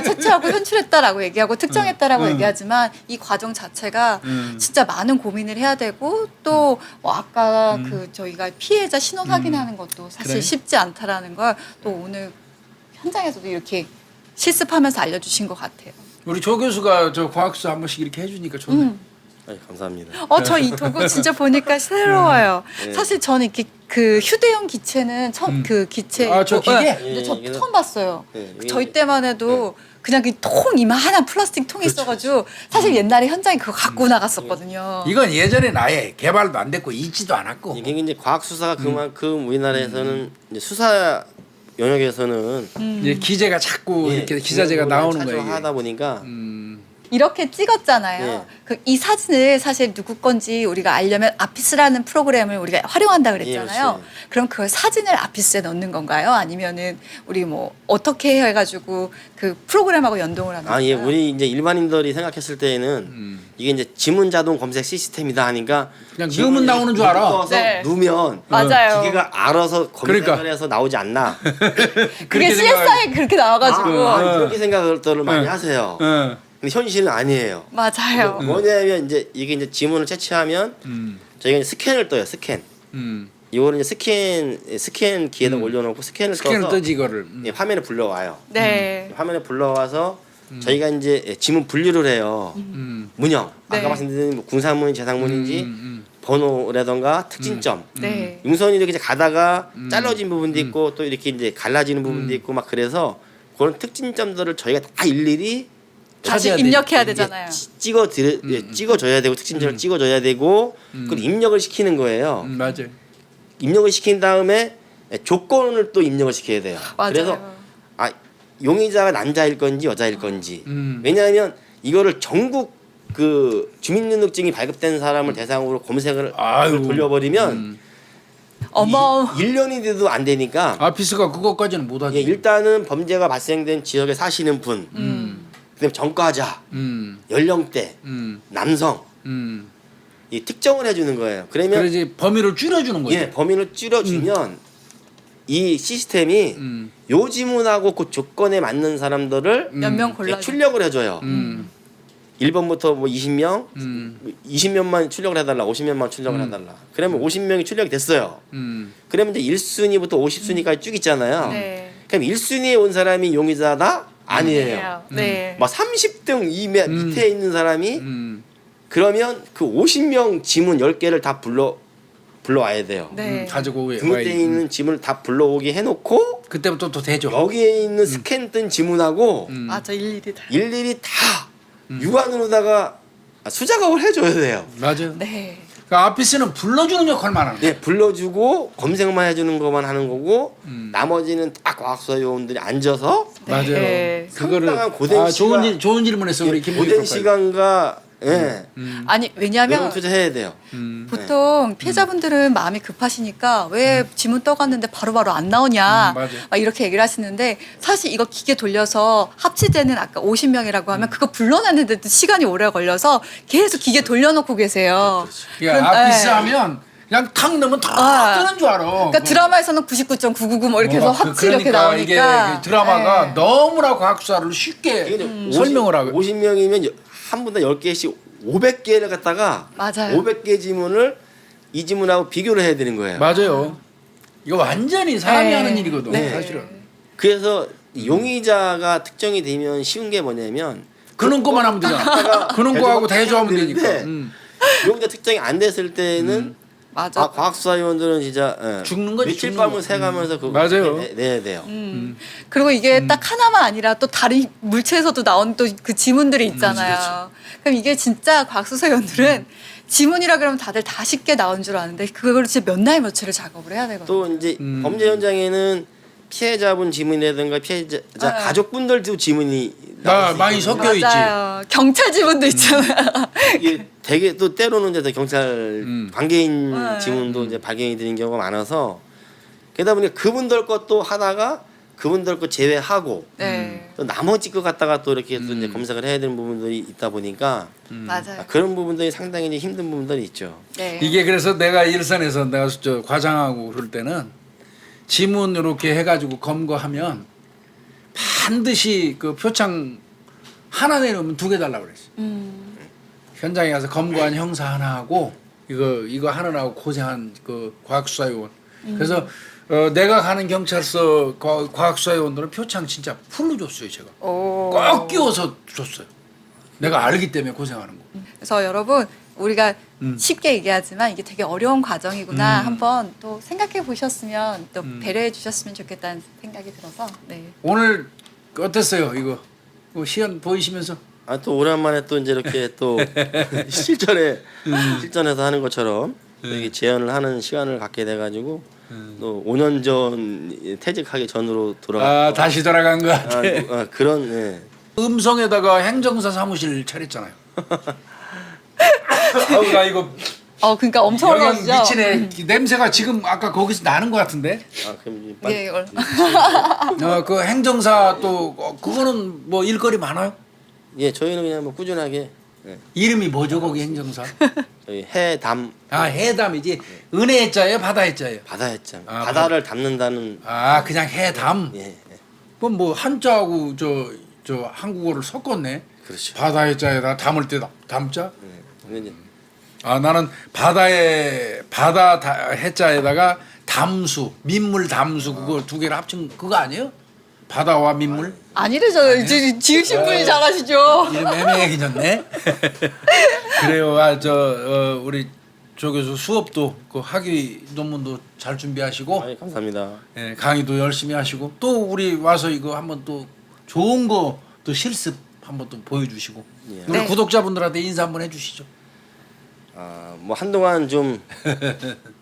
채취하고 현출했다라고 얘기하고 특정했다라고 얘기하지만 이 과정 자체가 진짜 많은 고민을 해야 되고 또 뭐 아까 그 저희가 피해자 신원 확인하는 것도 사실 그래. 쉽지 않다라는 걸 또 오늘 현장에서도 이렇게 실습하면서 알려주신 것 같아요. 우리 조 교수가 저 과학수 한 번씩 이렇게 해주니까 좋네. 감사합니다. 저 이 도구 진짜 보니까 새로워요. 사실 저는 이렇게 그 휴대용 기체는 처음 그 기체 저 기계? 근데 저 예, 처음 봤어요. 예, 저희 때만 해도 그냥 그 통 이만한 플라스틱 통이 있어가지고 사실 옛날에 현장에 그거 갖고 나갔었거든요. 이건 예전에 아예 개발도 안 됐고 있지도 않았고. 이게 이제 과학 수사가 그만큼 우리나라에서는 이제 수사 영역에서는 이제 기재가 자꾸 이렇게 기사제가 나오는 거예요. 이게. 하다 보니까 이렇게 찍었잖아요. 예. 이 사진을 사실 누구 건지 우리가 알려면 아피스라는 프로그램을 우리가 활용한다 그랬잖아요. 예, 그럼 그 사진을 아피스에 넣는 건가요? 아니면은 우리 뭐 어떻게 해가지고 그 프로그램하고 연동을 하는 건가요? 예, 우리 이제 일반인들이 생각했을 때에는 이게 이제 지문 자동 검색 시스템이다 하니까 그냥 넣으면 나오는 줄 알아. 넣어서 네. 누면 맞아요. 기계가 알아서 검색을 그러니까. 해서 나오지 않나. 그게 그렇게 CSI에 그렇게 나와가지고 이렇게 생각을 많이 하세요. 어. 근데 현실은 아니에요. 맞아요. 뭐냐면 이제 이게 이제 지문을 채취하면 저희가 이제 스캔을 떠요. 스캔. 이거는 이제 스캔 기에다 올려놓고 스캔을 스캔을 떠서 뜨지 이거를. 예, 화면에 불러와요. 네. 화면에 불러와서 저희가 이제 지문 분류를 해요. 문형. 네. 아까 말씀드린 뭐 군사문인지 재상문인지 번호라던가 특징점. 네. 용선이 이렇게 이제 가다가 잘라진 부분도 있고 또 이렇게 이제 갈라지는 부분도 있고 막 그래서 그런 특징점들을 저희가 다 일일이 다시 찾아야 입력해야 돼. 되잖아요. 찍어줘야 되고 특징점을 찍어줘야 되고 그걸 입력을 시키는 거예요. 맞아요. 입력을 시킨 다음에 조건을 또 입력을 시켜야 돼요. 맞아요. 그래서 용의자가 남자일 건지 여자일 건지. 음. 왜냐하면 이거를 전국 그 주민등록증이 발급된 사람을 대상으로 검색을 아유. 돌려버리면 어머. 1년이 돼도 안 되니까 아피스가 그것까지는 못하지. 예, 일단은 범죄가 발생된 지역에 사시는 분, 그다음에 전과자, 연령대, 남성 이 특정을 해주는 거예요. 그러면 그래야지 범위를 줄여주는 거죠. 예, 범위를 줄여주면 이 시스템이 요 지문하고 그 조건에 맞는 사람들을 몇 명 골라. 출력을 해줘요. 1번부터 뭐 20명, 20명만 출력을 해달라, 50명만 출력을 해달라. 그러면 50명이 출력이 됐어요. 그러면 이제 1순위부터 50순위까지 쭉 있잖아요. 네. 그럼 1순위에 온 사람이 용의자다? 아니에요. 네. 막 30등 밑에 있는 사람이 그러면 그 50명 지문 10개를 다 불러와야 돼요. 네. 가지고 와야 등록되어 있는 지문을 다 불러오게 해놓고 그때부터 또 되죠. 여기에 있는 스캔 뜬 지문하고 맞아 일일이 다. 일일이 다 육안으로다가 수작업을 해줘야 돼요. 맞아요. 네. 그 아피스는 불러주는 역할만 하는 거예요. 네, 불러주고 검색만 해주는 것만 하는 거고 나머지는 딱 과학수사 요원들이 앉아서 맞아요. 네. 상당한 고된 좋은 질문했어 우리 김국희 고된 profile. 시간과 예, 아니 왜냐하면 노력 투자해야 돼요. 보통 피해자분들은 마음이 급하시니까 왜 지문 떠갔는데 바로바로 안 나오냐 맞아요. 막 이렇게 얘기를 하시는데 사실 이거 기계 돌려서 합치되는 아까 50명이라고 하면 그거 불러내는데도 시간이 오래 걸려서 계속 기계 돌려놓고 계세요. 그러니까 아피스 네. 하면 그냥 탁 넣으면 탁 아. 뜨는 줄 알아. 그러니까 드라마에서는 99.999 뭐 이렇게 해서 합치 이렇게 그러니까 나오니까 이게 드라마가 네. 너무나 과학수사를 쉽게 설명을 하고 50명이면 한 분당 10개씩 500개를 갖다가 맞아요. 500개 지문을 이 지문하고 비교를 해야 되는 거예요. 맞아요. 이거 완전히 사람이 네. 하는 일이거든 네. 사실은. 그래서 용의자가 특정이 되면 쉬운 게 뭐냐면 그런 거만 하면 되잖아. 그런 거하고 대조하면 되니까. 용의자 특정이 안 됐을 때는 맞아. 과학수사위원들은 진짜 죽는 거지, 며칠 죽는 밤을 거. 새가면서 그거 맞아요. 내야 돼요. 그리고 이게 딱 하나만 아니라 또 다른 물체에서도 나온 또 그 지문들이 있잖아요. 그럼 이게 진짜 과학수사위원들은 지문이라 그러면 다들 다 쉽게 나온 줄 아는데 그걸 진짜 몇 날 며칠을 작업을 해야 되거든요. 또 이제 범죄 현장에는 피해자분 지문이라든가 피해자 가족분들도 지문이 나올 수 많이 있거든요. 섞여 있지. 맞아요. 경찰 지문도 있잖아요. 이게 되게 또 때로는 이제 경찰 관계인 네. 지문도 이제 발견이 되는 경우가 많아서 그러다 보니까 그분들 것도 하다가 그분들 것 제외하고 네. 또 나머지 것 갖다가 또 이렇게 또 이제 검색을 해야 되는 부분들이 있다 보니까 맞아요. 그런 부분들이 상당히 이제 힘든 부분들이 있죠. 네. 이게 그래서 내가 일선에서 내가 저 과장하고 그럴 때는 지문 이렇게 해가지고 검거하면 반드시 그 표창 하나 내놓으면 2개 달라고 그랬어. 현장에 가서 검거한 형사 하나 하고 이거 하느라고 고생한 그 과학수사요원. 그래서 내가 가는 경찰서 과학수사요원들은 표창 진짜 풀로 줬어요 제가. 오. 꼭 끼워서 줬어요. 내가 알기 때문에 고생하는 거. 그래서 여러분 우리가 쉽게 얘기하지만 이게 되게 어려운 과정이구나 한번 또 생각해 보셨으면 또 배려해 주셨으면 좋겠다는 생각이 들어서 네. 오늘 어땠어요 이거? 시연 보이시면서? 또 오랜만에 또 이제 이렇게 또 실전에서 하는 것처럼 이렇게 재연을 하는 시간을 갖게 돼가지고 또 5년 전 퇴직하기 전으로 돌아가. 다시 돌아간 것 같아. 그런 예. 음성에다가 행정사 사무실 차렸잖아요. 나 이거 그러니까 엄청 영향 어려우시죠? 미치네. 냄새가 지금 아까 거기서 나는 것 같은데. 그럼 예, 그 행정사 또 그거는 뭐 일거리 많아요? 예, 저희는 그냥 뭐 꾸준하게 이름이 뭐죠 거기 행정사? 저희 해담 해담이지. 은혜 해자예요, 바다 해자예요? 바다 했잖아. 아, 바다를 담는다는. 그냥 해담. 예, 예. 그럼 뭐 한자하고 저 한국어를 섞었네. 그렇죠. 바다 해자에다 담을 때 담자. 근데 이제 아 나는 바다 해자에다가 담수 민물 담수 그거 두 개를 합친 그거 아니에요? 바다와 민물 아니래죠. 지으신 분이 잘하시죠. 이름 애매해졌네. 그래요. 우리 조 교수 수업도 그 학위 논문도 잘 준비하시고 아이, 감사합니다. 예, 강의도 열심히 하시고 또 우리 와서 이거 한번 또 좋은 거 또 실습 한번 또 보여주시고 예. 우리 네. 구독자분들한테 인사 한번 해주시죠. 뭐 한동안 좀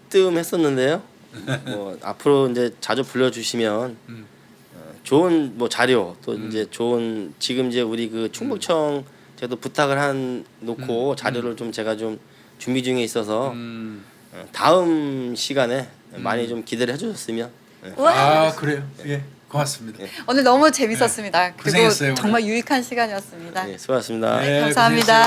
뜸했었는데요. 뭐 앞으로 이제 자주 불러주시면 좋은 뭐 자료 또 이제 좋은 지금 이제 우리 그 충북청 제도 부탁을 한 놓고 자료를 좀 제가 좀 준비 중에 있어서 다음 시간에 많이 좀 기대를 해주셨으면 우와. 아 그래요. 예, 고맙습니다. 오늘 너무 재밌었습니다. 그리고 고생했어요, 오늘. 정말 유익한 시간이었습니다. 네, 수고하셨습니다. 네, 감사합니다. 고생했어요.